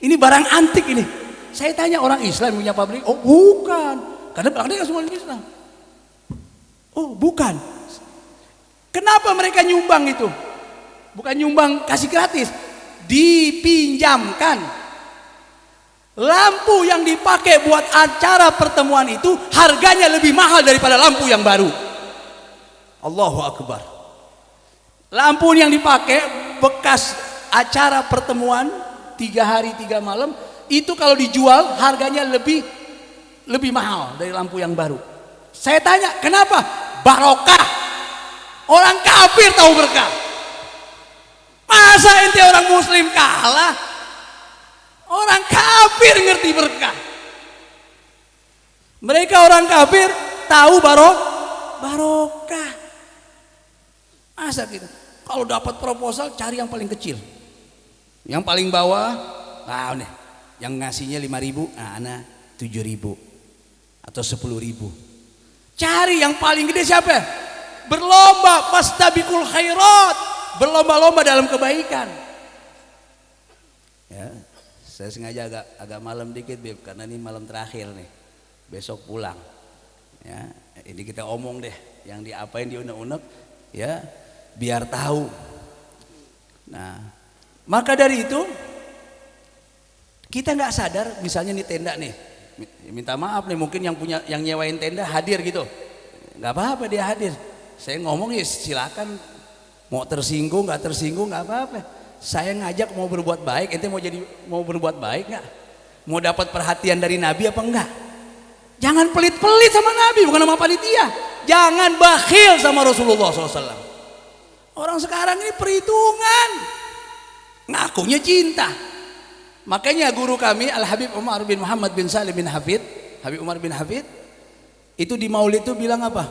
Ini barang antik ini. Saya tanya orang Islam punya pabrik, oh bukan, karena barangnya semua Islam. Oh bukan. Kenapa mereka nyumbang itu? Bukan nyumbang kasih gratis, dipinjamkan. Lampu yang dipakai buat acara pertemuan itu harganya lebih mahal daripada lampu yang baru. Allahu Akbar. Lampu yang dipakai bekas acara pertemuan 3 hari 3 malam itu kalau dijual harganya lebih mahal dari lampu yang baru. Saya tanya, kenapa? Barokah. Orang kafir tahu berkah. Masa ente orang muslim kalah? Orang kafir ngerti berkah. Mereka orang kafir tahu barokah. Masa gitu? Kalau dapat proposal cari yang paling kecil. Yang paling bawah, nih, yang ngasihnya 5.000, ana 7.000 atau 10.000. Cari yang paling gede siapa? Berlomba, fastabiqul khairat, berlomba-lomba dalam kebaikan. Ya, saya sengaja agak malam dikit, Beb, karena ini malam terakhir nih. Besok pulang. Ya, ini kita omong deh, yang diapain di unek-unek, ya, biar tahu. Nah, maka dari itu kita nggak sadar, misalnya nih tenda nih, minta maaf nih, mungkin yang nyewain tenda hadir gitu, nggak apa-apa dia hadir. Saya ngomong ya silakan, mau tersinggung nggak tersinggung nggak apa-apa. Saya ngajak mau berbuat baik, ente mau berbuat baik nggak? Mau dapat perhatian dari Nabi apa enggak? Jangan pelit-pelit sama Nabi, bukan sama panitia. Jangan bakhil sama Rasulullah SAW. Orang sekarang ini perhitungan, ngakunya cinta. Makanya guru kami Al Habib Umar bin Muhammad bin Salim bin Hafid, Habib Umar bin Hafid, itu di Maulid itu bilang apa?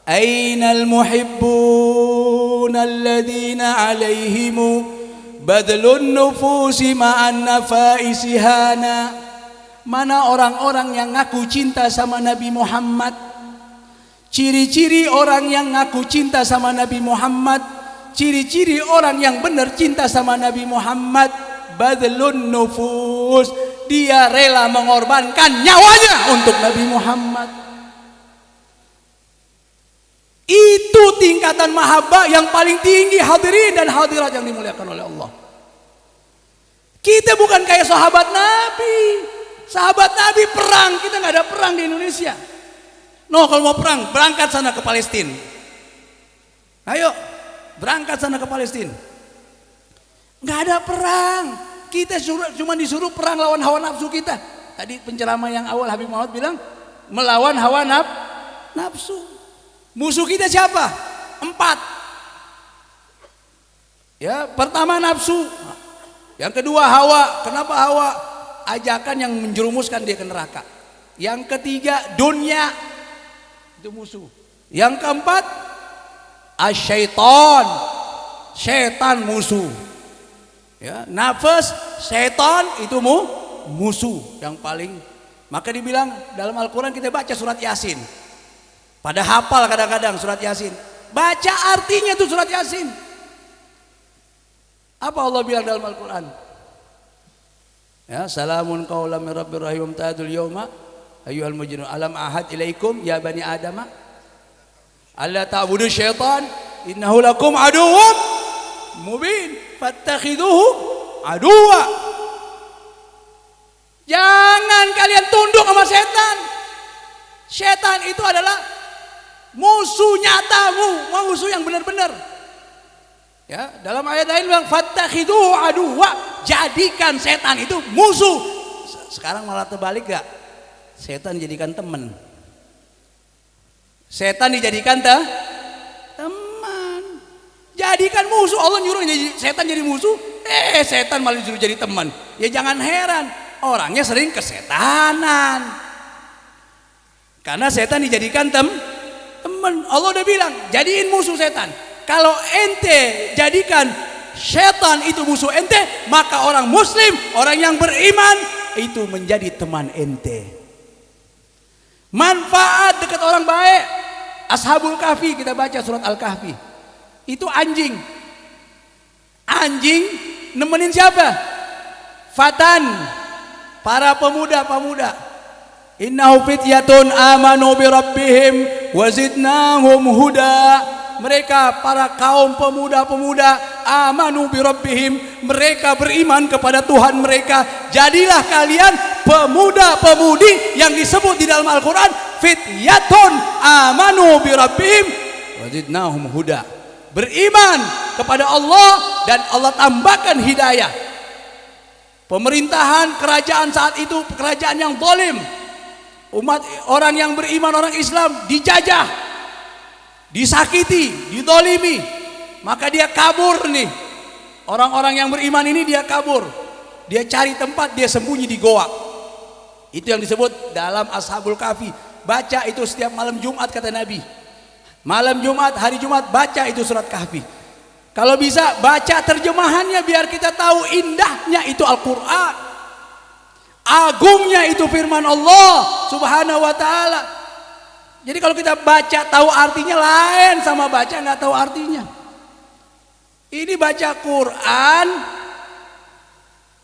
Ainal muhibbun alladhina alaihimu badlun nufusi ma'an nafaisihana. Mana orang-orang yang ngaku cinta sama Nabi Muhammad? Ciri-ciri orang yang ngaku cinta sama Nabi Muhammad, ciri-ciri orang yang benar cinta sama Nabi Muhammad, badlun nufus, dia rela mengorbankan nyawanya untuk Nabi Muhammad. Itu tingkatan mahabbah yang paling tinggi, hadirin dan hadirat yang dimuliakan oleh Allah. Kita bukan kayak sahabat Nabi. Sahabat Nabi perang, kita nggak ada perang di Indonesia. No, kalau mau perang, berangkat sana ke Palestina. Ayo, berangkat sana ke Palestina. Nggak ada perang. Kita cuma disuruh perang lawan hawa nafsu kita. Tadi penceramah yang awal Habib Muhammad bilang melawan hawa nafsu. Musuh kita siapa? 4. Ya, pertama nafsu. Yang kedua hawa. Kenapa hawa? Ajakan yang menjerumuskan dia ke neraka. Yang ketiga dunia. Itu musuh. Yang keempat asyaiton. Setan musuh. Ya, nafas, setan itu musuh yang paling. Maka dibilang dalam Al-Quran kita baca surat Yasin. Pada hafal kadang-kadang surat Yasin. Baca artinya tuh surat Yasin. Apa Allah bilang dalam Al-Quran? Ya, salamun qaulam min rabbir rahim ta'dul yauma ayyuhal mujrimun alam ahad ilaikum ya bani adama alla ta'budu syaitan innahu lakum aduwwum mubin fattakhiduhu aduwa. Jangan kalian tunduk sama setan. Setan itu adalah musuh nyatamu, musuh yang benar-benar. Ya, dalam ayat lain bilang fattakhiduhu aduwa, jadikan setan itu musuh. Sekarang malah terbalik gak? Setan dijadikan teman. Setan dijadikan teman. Jadikan musuh. Allah nyuruh setan jadi musuh, setan malah disuruh jadi teman. Ya jangan heran, orangnya sering kesetanan. Karena setan dijadikan teman. Allah udah bilang, jadiin musuh setan. Kalau ente jadikan setan itu musuh ente, maka orang muslim, orang yang beriman itu menjadi teman ente. Manfaat dekat orang baik. Ashabul Kahfi, kita baca surat Al-Kahfi. Itu anjing. Anjing nemenin siapa? Fatan, para pemuda-pemuda. Innahu fityatun amanu bi rabbihim wa zidnahum huda. Mereka para kaum pemuda-pemuda amanu bi rabbihim, mereka beriman kepada Tuhan mereka. Jadilah kalian pemuda-pemudi yang disebut di dalam Al-Qur'an fityatun amanu bi rabbihim wa zidnahum huda. Beriman kepada Allah dan Allah tambahkan hidayah. Pemerintahan kerajaan saat itu kerajaan yang zalim. Umat orang yang beriman, orang Islam dijajah, disakiti, didolimi, maka dia kabur nih. Orang-orang yang beriman ini dia kabur, dia cari tempat, dia sembunyi di goa. Itu yang disebut dalam Ashabul Kahfi. Baca itu setiap malam Jumat kata Nabi. Malam Jumat, hari Jumat baca itu surat Kahfi. Kalau bisa baca terjemahannya biar kita tahu indahnya itu Al-Quran, agungnya itu firman Allah Subhanahu wa ta'ala. Jadi kalau kita baca tahu artinya lain sama baca nggak tahu artinya. Ini baca Quran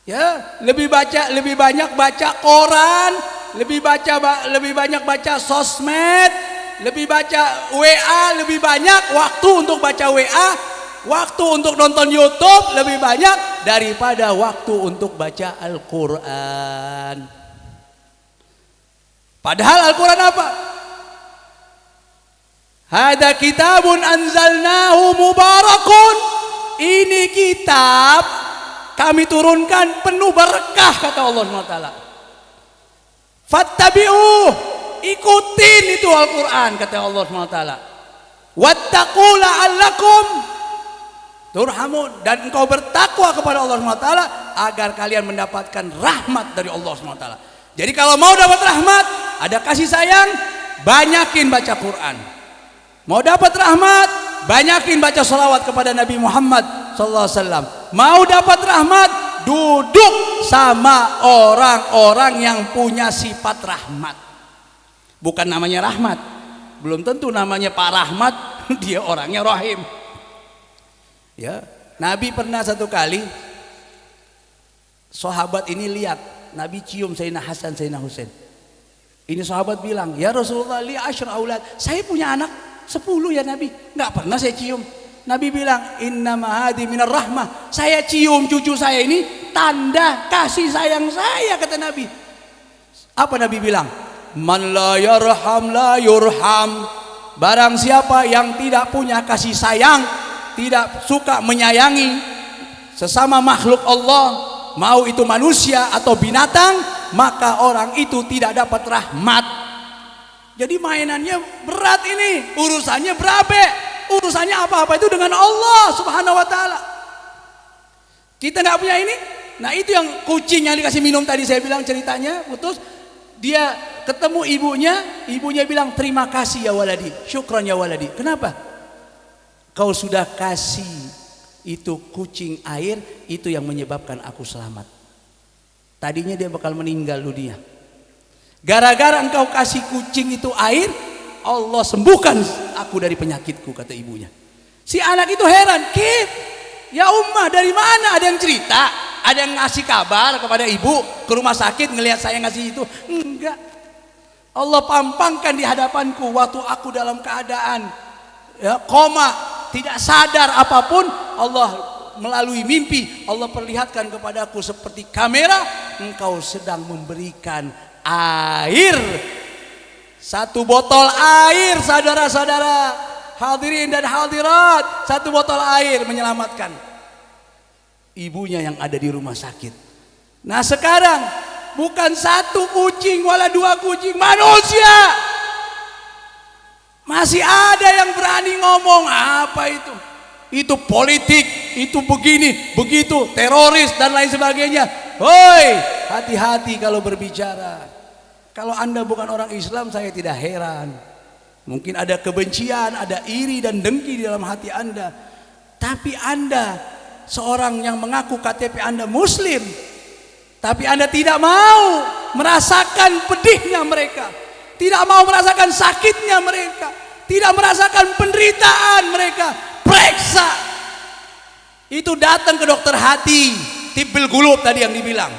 ya, lebih banyak baca koran, lebih banyak baca sosmed, lebih baca WA, lebih banyak waktu untuk baca WA, waktu untuk nonton YouTube lebih banyak daripada waktu untuk baca Al-Quran. Padahal Al-Quran apa? Hada kitabun anzalnahu mubarakun. Ini kitab kami turunkan penuh berkah kata Allah SWT. Fattabi'uh, ikutin itu Al-Quran kata Allah SWT. Wattaqu la'allakum turhamun, dan engkau bertakwa kepada Allah SWT agar kalian mendapatkan rahmat dari Allah SWT. Jadi kalau mau dapat rahmat, ada kasih sayang, banyakin baca Quran. Mau dapat rahmat, banyakin baca salawat kepada Nabi Muhammad SAW. Mau dapat rahmat, duduk sama orang-orang yang punya sifat rahmat. Bukan namanya rahmat, belum tentu namanya Pak Rahmat, dia orangnya rahim. Ya, Nabi pernah satu kali sahabat ini lihat Nabi cium Sayyidina Hasan, Sayyidina Husain. Ini sahabat bilang, "Ya Rasulullah, li asyra aulad." Saya punya anak 10 ya Nabi, nggak pernah saya cium. Nabi bilang, "Innama hadi minar rahmah." Saya cium cucu saya ini tanda kasih sayang saya kata Nabi. Apa Nabi bilang? "Man la yarham la yurham." Barang siapa yang tidak punya kasih sayang, tidak suka menyayangi sesama makhluk Allah, mau itu manusia atau binatang, maka orang itu tidak dapat rahmat. Jadi mainannya berat ini, urusannya berabe, urusannya apa-apa itu dengan Allah Subhanahu wa ta'ala. Kita nggak punya ini. Nah itu yang kucing yang dikasih minum tadi saya bilang ceritanya putus. Dia ketemu ibunya bilang, "Terima kasih ya waladi, syukran ya waladi." Kenapa? Kau sudah kasih itu kucing air, itu yang menyebabkan aku selamat. Tadinya dia bakal meninggal dunia. Gara-gara engkau kasih kucing itu air, Allah sembuhkan aku dari penyakitku kata ibunya. Si anak itu heran, "Kif, ya ummah dari mana?" Ada yang cerita, ada yang ngasih kabar kepada ibu ke rumah sakit ngelihat saya ngasih itu. Enggak. Allah pampangkan di hadapanku waktu aku dalam keadaan ya, koma, tidak sadar apapun. Allah melalui mimpi Allah perlihatkan kepadaku seperti kamera, engkau sedang memberikan air, 1 botol air, saudara-saudara hadirin dan hadirat, 1 botol air menyelamatkan ibunya yang ada di rumah sakit. Nah sekarang bukan 1 kucing wala 2 kucing, manusia masih ada yang berani ngomong apa itu? Itu politik, itu begini, begitu, teroris dan lain sebagainya. Hoi, hati-hati kalau berbicara. Kalau Anda bukan orang Islam, saya tidak heran. Mungkin ada kebencian, ada iri dan dengki di dalam hati Anda. Tapi Anda seorang yang mengaku KTP Anda Muslim, tapi Anda tidak mau merasakan pedihnya mereka, tidak mau merasakan sakitnya mereka, tidak merasakan penderitaan mereka. Periksa Itu datang ke dokter hati, tibbil gulub tadi yang dibilang.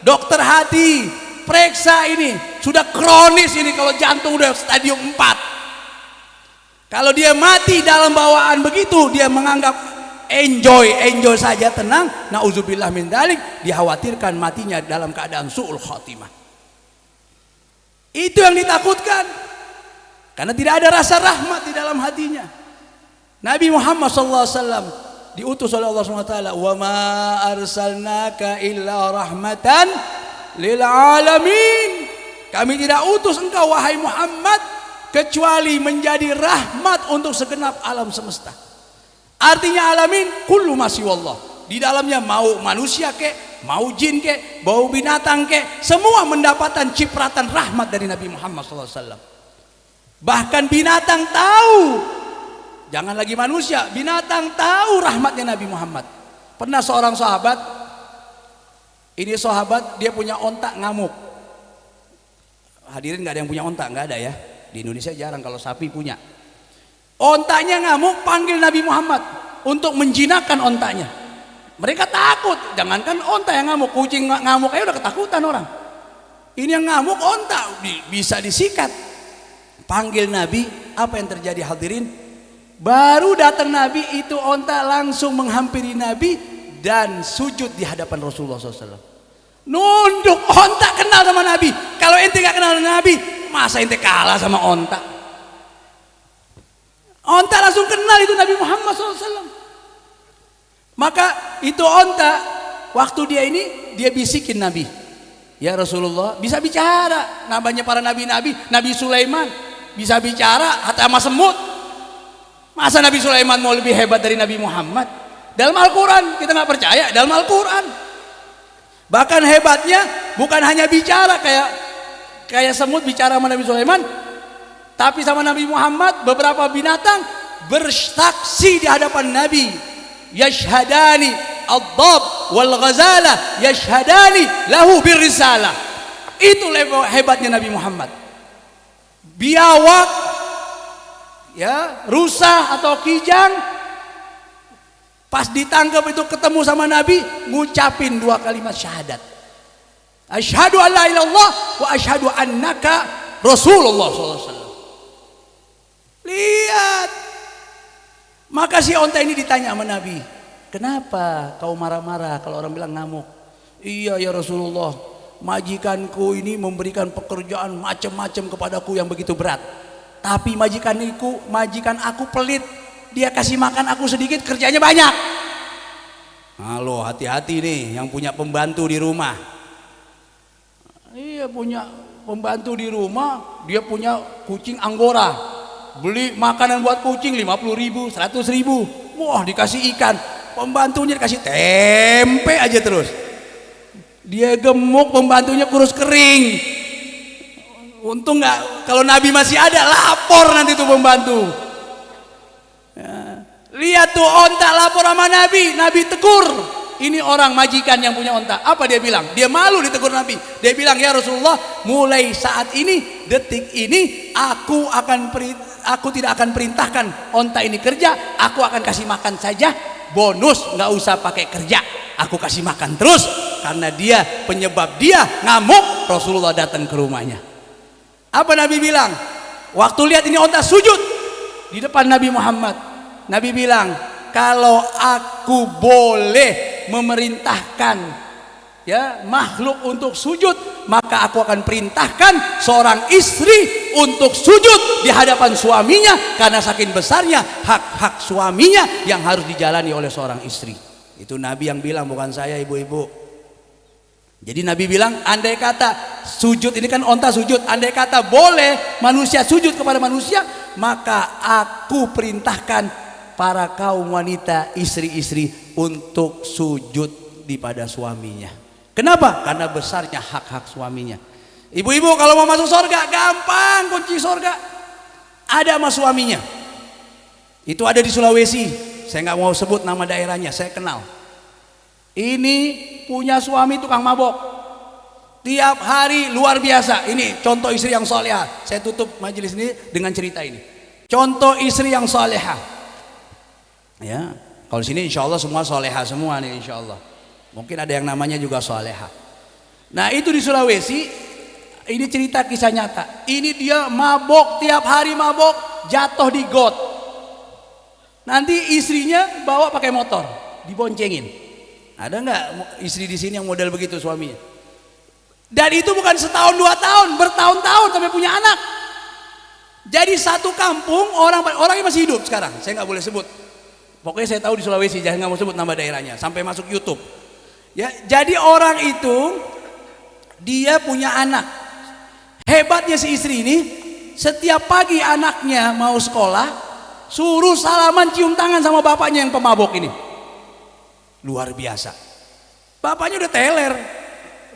Dokter hati, periksa ini, sudah kronis ini, kalau jantung udah stadium 4. Kalau dia mati dalam bawaan begitu, dia menganggap enjoy saja, tenang. Nauzubillah min dzalik, dikhawatirkan matinya dalam keadaan su'ul khotimah. Itu yang ditakutkan, karena tidak ada rasa rahmat di dalam hatinya. Nabi Muhammad SAW diutus oleh Allah SWT, wa ma arsalnaka illa rahmatan lil alamin. Kami tidak utus engkau wahai Muhammad kecuali menjadi rahmat untuk segenap alam semesta. Artinya alamin kullu ma siwallah. Di dalamnya mau manusia kek, mau jin kek, mau binatang kek, semua mendapatkan cipratan rahmat dari Nabi Muhammad SAW. Bahkan binatang tahu, jangan lagi manusia, binatang tahu rahmatnya Nabi Muhammad. Pernah seorang sahabat, ini sahabat dia punya ontak ngamuk. Hadirin nggak ada yang punya ontak, nggak ada ya. Di Indonesia jarang, kalau sapi punya. Ontaknya ngamuk, panggil Nabi Muhammad untuk menjinakkan ontaknya. Mereka takut, jangankan onta yang ngamuk, kucing ngamuk aja udah ketakutan orang. Ini yang ngamuk onta bisa disikat. Panggil Nabi, apa yang terjadi hadirin? Baru datang Nabi, itu onta langsung menghampiri Nabi dan sujud di hadapan Rasulullah SAW. Nunduk, onta kenal sama Nabi. Kalau ente gak kenal sama Nabi, masa ente kalah sama onta? Onta langsung kenal itu Nabi Muhammad SAW. Maka itu onta, waktu dia bisikin Nabi, ya Rasulullah, bisa bicara. Namanya para nabi-nabi, Nabi Sulaiman bisa bicara hatta sama semut. Masa Nabi Sulaiman mau lebih hebat dari Nabi Muhammad? Dalam Al-Quran, kita nggak percaya, dalam Al-Quran. Bahkan hebatnya bukan hanya bicara kayak semut bicara sama Nabi Sulaiman, tapi sama Nabi Muhammad beberapa binatang bersaksi di hadapan Nabi. Yashhadani ad-dab wal ghazala yashhadani lahu birrisalah. Itu level hebatnya Nabi Muhammad. Biawak, ya, rusa atau kijang, pas ditangkap itu ketemu sama Nabi, ngucapin 2 kalimat syahadat. Asyhadu an la ilaha illallah wa asyhadu annaka Rasulullah SAW. Lihat. Maka si onta ini ditanya sama Nabi, kenapa kau marah-marah kalau orang bilang ngamuk? Iya ya Rasulullah, majikanku ini memberikan pekerjaan macam-macam kepadaku yang begitu berat. Tapi majikan aku pelit, dia kasih makan aku sedikit, kerjanya banyak. Halo, hati-hati nih yang punya pembantu di rumah. Iya, punya pembantu di rumah, dia punya kucing Anggora. Beli makanan buat kucing 50.000, 100.000. Wah, dikasih ikan, pembantunya dikasih tempe aja terus. Dia gemuk, pembantunya kurus kering. Untung nggak, kalau Nabi masih ada, lapor nanti tuh pembantu. Ya. Lihat tuh onta lapor sama Nabi, Nabi tegur. Ini orang majikan yang punya onta. Apa dia bilang? Dia malu ditegur Nabi. Dia bilang, ya Rasulullah, mulai saat ini, detik ini, aku tidak akan perintahkan onta ini kerja. Aku akan kasih makan saja, bonus nggak usah pakai kerja. Aku kasih makan terus, karena dia penyebab dia ngamuk. Rasulullah datang ke rumahnya. Apa Nabi bilang? Waktu lihat ini onta sujud di depan Nabi Muhammad, Nabi bilang, kalau aku boleh memerintahkan, ya, makhluk untuk sujud, maka aku akan perintahkan seorang istri untuk sujud di hadapan suaminya, karena saking besarnya hak-hak suaminya yang harus dijalani oleh seorang istri. Itu Nabi yang bilang, bukan saya, ibu-ibu. Jadi Nabi bilang, andai kata sujud, ini kan onta sujud, andai kata boleh manusia sujud kepada manusia, maka aku perintahkan para kaum wanita, istri-istri untuk sujud di pada suaminya. Kenapa? Karena besarnya hak-hak suaminya. Ibu-ibu kalau mau masuk surga, gampang, kunci surga ada sama suaminya. Itu ada di Sulawesi. Saya nggak mau sebut nama daerahnya, saya kenal. Ini punya suami tukang mabok. Tiap hari luar biasa. Ini contoh istri yang solehah. Saya tutup majelis ini dengan cerita ini. Contoh istri yang solehah. Ya, Kalau di sini insya Allah semua soleha semua nih insya Allah. Mungkin ada yang namanya juga soleha. Nah itu di Sulawesi, ini cerita kisah nyata. Ini dia mabok, tiap hari mabok, jatuh di got. Nanti istrinya bawa pakai motor, diboncengin. Ada nggak istri di sini yang model begitu suaminya? Dan itu bukan setahun 2 tahun, bertahun-tahun sampai punya anak. Jadi satu kampung orangnya masih hidup sekarang. Saya nggak boleh sebut. Pokoknya saya tahu di Sulawesi, jangan nggak mau sebut nama daerahnya sampai masuk YouTube. Ya, jadi orang itu dia punya anak. Hebatnya si istri ini, setiap pagi anaknya mau sekolah, suruh salaman cium tangan sama bapaknya yang pemabok ini. Luar biasa. Bapaknya udah teler.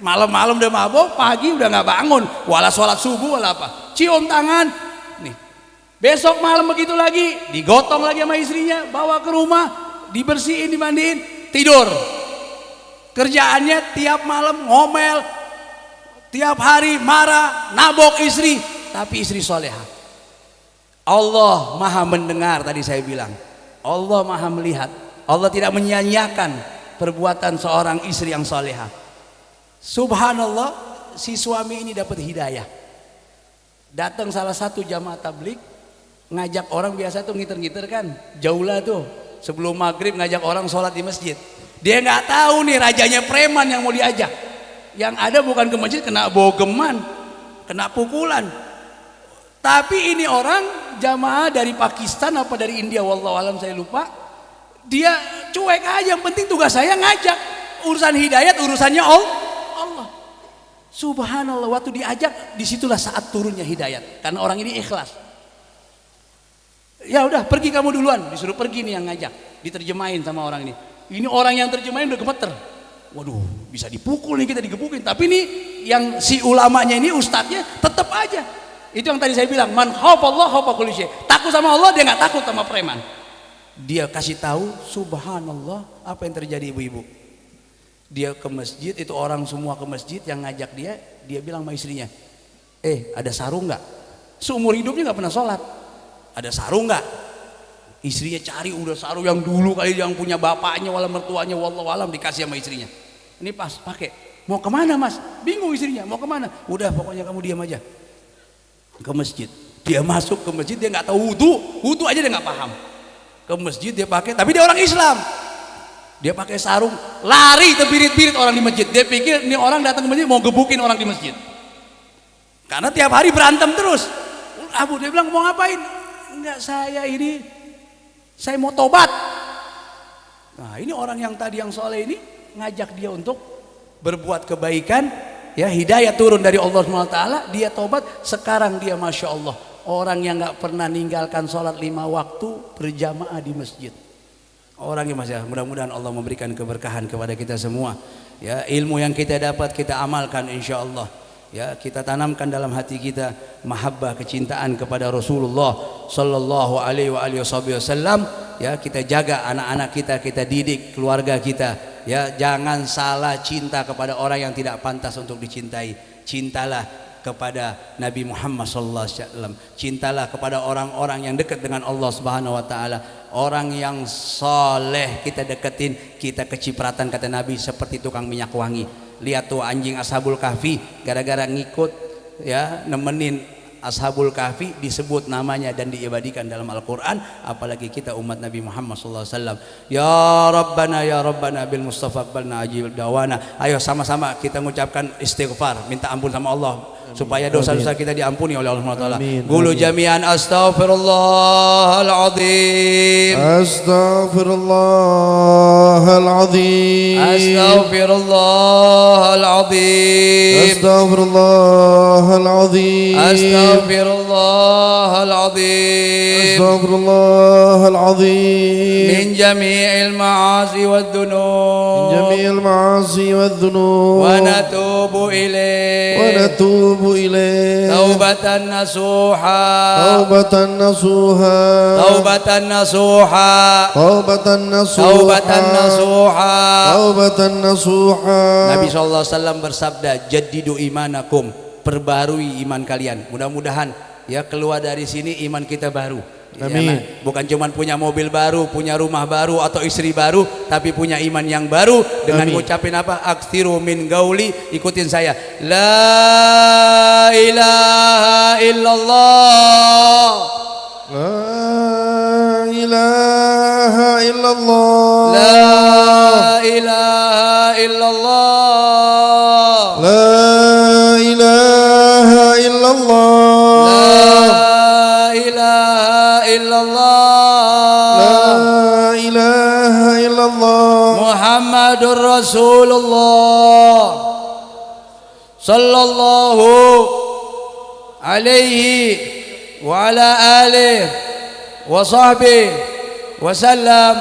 Malam-malam udah mabok, pagi udah nggak bangun, wala sholat subuh wala apa, cium tangan, nih. Besok malam begitu lagi, digotong lagi sama istrinya, bawa ke rumah, dibersihin, dimandiin, tidur. Kerjaannya tiap malam ngomel, tiap hari marah, nabok istri, tapi istri soleha. Allah maha mendengar, tadi saya bilang, Allah maha melihat, Allah tidak menyia-nyiakan perbuatan seorang istri yang soleha. Subhanallah, si suami ini dapat hidayah. Datang salah satu jamaah tabligh, ngajak orang, biasa tuh ngiter-ngiter kan, jauh lah tuh, sebelum maghrib ngajak orang sholat di masjid. Dia nggak tahu nih rajanya preman yang mau diajak. Yang ada bukan ke masjid kena bogeman, kena pukulan. Tapi ini orang jamaah dari Pakistan apa dari India, wallahu alam saya lupa. Dia cuek aja, yang penting tugas saya ngajak. Urusan hidayat urusannya Allah. Subhanallah, waktu diajak disitulah saat turunnya hidayat, karena orang ini ikhlas. Ya udah, pergi kamu duluan, disuruh pergi nih yang ngajak, diterjemahin sama orang ini. Ini orang yang terjemahin udah gemeter. Waduh, bisa dipukul nih, kita digebukin. Tapi nih yang si ulamanya ini, ustadznya tetap aja. Itu yang tadi saya bilang, man khafallah khafa kulli syai. Takut sama Allah, dia nggak takut sama preman. Dia kasih tahu, subhanallah, apa yang terjadi ibu-ibu. Dia ke masjid, itu orang semua ke masjid yang ngajak dia bilang sama istrinya, ada sarung nggak? Seumur hidupnya nggak pernah sholat. Ada sarung nggak? Istrinya cari, udah sarung yang dulu kali yang punya bapaknya wala mertuanya, wallahu alam, dikasih sama istrinya. Ini pas pakai. Mau kemana mas? Bingung istrinya, mau kemana? Udah pokoknya kamu diam aja. Ke masjid. Dia masuk ke masjid, dia nggak tahu wudu aja dia nggak paham. Ke masjid dia pakai, tapi dia orang Islam. Dia pakai sarung, lari terbirit-birit orang di masjid. Dia pikir ini orang datang ke masjid mau gebukin orang di masjid. Karena tiap hari berantem terus. Abu dia bilang mau ngapain? Enggak, saya mau tobat. Nah ini orang yang tadi yang soleh ini ngajak dia untuk berbuat kebaikan, ya hidayah turun dari Allah SWT. Dia tobat, sekarang dia masya Allah orang yang nggak pernah ninggalkan sholat 5 waktu berjamaah di masjid. Orang yang masih, mudah-mudahan Allah memberikan keberkahan kepada kita semua. Ya, ilmu yang kita dapat kita amalkan insya Allah. Ya, kita tanamkan dalam hati kita mahabbah, kecintaan kepada Rasulullah sallallahu alaihi wasallam. Ya, kita jaga anak-anak kita didik keluarga kita. Ya, jangan salah cinta kepada orang yang tidak pantas untuk dicintai. Cintalah kepada Nabi Muhammad sallallahu alaihi wasallam. Cintalah kepada orang-orang yang dekat dengan Allah Subhanahu wa taala. Orang yang soleh kita deketin, kita kecipratan kata Nabi seperti tukang minyak wangi. Lihat tuh anjing Ashabul Kahfi, gara-gara ngikut ya nemenin Ashabul Kahfi disebut namanya dan diibadikan dalam Al-Quran. Apalagi kita umat Nabi Muhammad SAW. Ya Rabbana bil Mustafa qbalna ajib dawana. Ayo sama-sama kita mengucapkan istighfar, minta ampun sama Allah. Supaya dosa-dosa kita diampuni oleh Allah SWT. Qulu jami'an astaghfirullahaladzim. Astaghfirullahaladzim. Astaghfirullahaladzim. Astaghfirullahaladzim. Astaghfirullahaladzim. Astaghfirullahaladzim. Min jami'il ma'asi wad dhunub. Min jami'il ma'asi wad dhunub. Wa natubu ilaih. Wa natubu إليه توبة نصوحا توبة نصوحا توبة نصوحا توبة نصوحا توبة نصوحا توبة نصوحا. Nabi SAW bersabda, jaddidu imanakum, perbarui iman kalian. Mudah-mudahan ya keluar dari sini iman kita baru. Amin. Bukan cuma punya mobil baru, punya rumah baru atau istri baru, tapi punya iman yang baru dengan Amin. ngucapin apa? Aktsiru min gauli, ikutin saya. La ilaha illallah. La ilaha illallah. La ilaha illallah. La ilaha illallah. La ilaha illallah. La ilaha illallah. Muhammadur Rasulullah sallallahu alaihi wa ala alihi wa sahbihi wa sallam.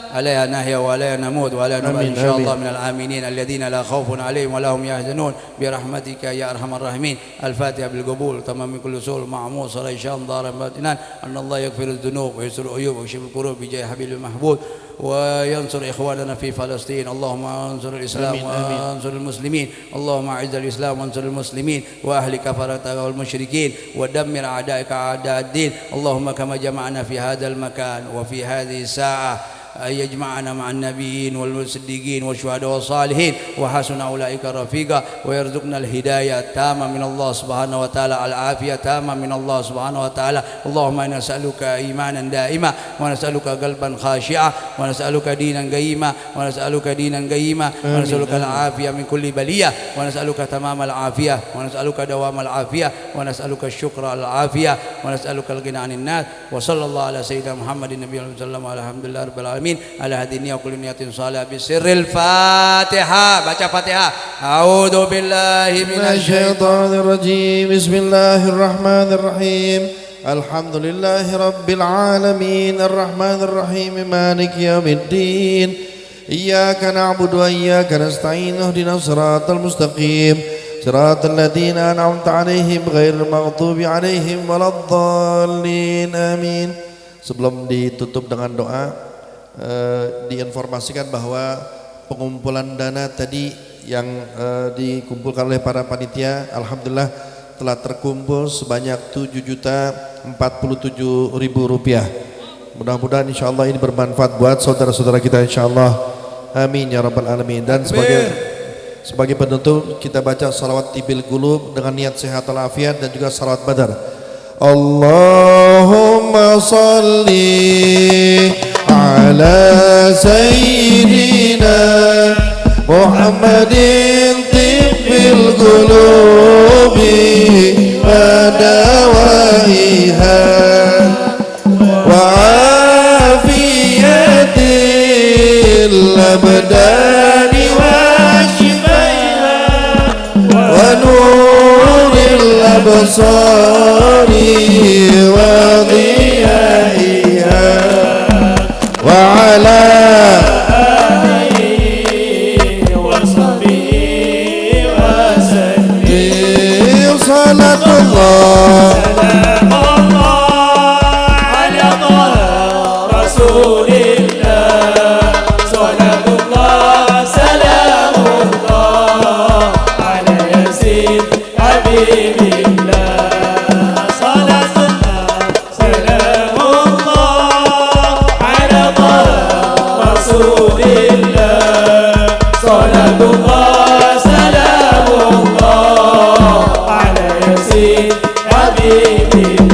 عليها نحيا وعليها نموت وعليها نبقى إن شاء الله من الآمنين الذين لا خوف عليهم ولا هم يحزنون برحمتك يا أرحم الراحمين. الفاتحة بالقبول تمام من كل سوء معمول صلاة شان دار باطنان أن الله يغفر الذنوب ويستر العيوب ويكشف الكروب بجاه حبيب المحبوب وينصر إخواننا في فلسطين. اللهم انصر الإسلام وانصر المسلمين. اللهم أعز الإسلام وانصر المسلمين وأهلك كفرة والمشركين ودمر أعدائك أعداء الدين. اللهم كما جمعنا في هذا المكان وفي هذه الساعة أن يجمعنا مع النبيين والصديقين والشهداء والصالحين وحسن أولئك رفيقا ويرزقنا الهداية التامة من الله سبحانه وتعالى العافية تامة من الله سبحانه وتعالى. اللهم إنا نسألك إيمانا دائما ونسألك قلبا خاشعا ونسألك دينا قيما ونسألك دينا قيما ونسألك العافية من كل بلية ونسألك تمام العافية ونسألك دوام العافية ونسألك الشكر على العافية ونسألك الغنى عن الناس. وصلى الله على سيدنا محمد النبي صلى الله عليه وسلم الحمد لله رب العالمين. على هذه النية وكل نية صالحة بسر الفاتحة. baca Fatihah. أعوذ بالله من الشيطان الرجيم. بسم الله الرحمن الرحيم. الحمد لله رب العالمين الرحمن الرحيم مالك يوم الدين إياك نعبد وإياك نستعين اهدنا الصراط المستقيم صراط الذين أنعمت عليهم غير المغضوب عليهم ولا الضالين آمين. Sebelum ditutup dengan doa, diinformasikan bahwa pengumpulan dana tadi yang dikumpulkan oleh para panitia alhamdulillah telah terkumpul sebanyak 7.047.000 rupiah. Mudah-mudahan insyaallah ini bermanfaat buat saudara-saudara kita insyaallah. Amin ya rabbal alamin. Dan sebagai penutup kita baca salawat tibil qulub dengan niat sehat walafiat dan juga salawat badar. Allahumma salli ala sayyidina Muhammadin tibbil qulubi wa dawaiha wa afiyatil abdani wa shifaiha wa nuril absari wa dhiyaiha wa ala salatullah سلام الله على طه رسول الله صلاة الله سلام الله على ياسين حبيب الله صلاة الله سلام الله على طه رسول الله صلاة الله سلام الله على ياسين حبيب الله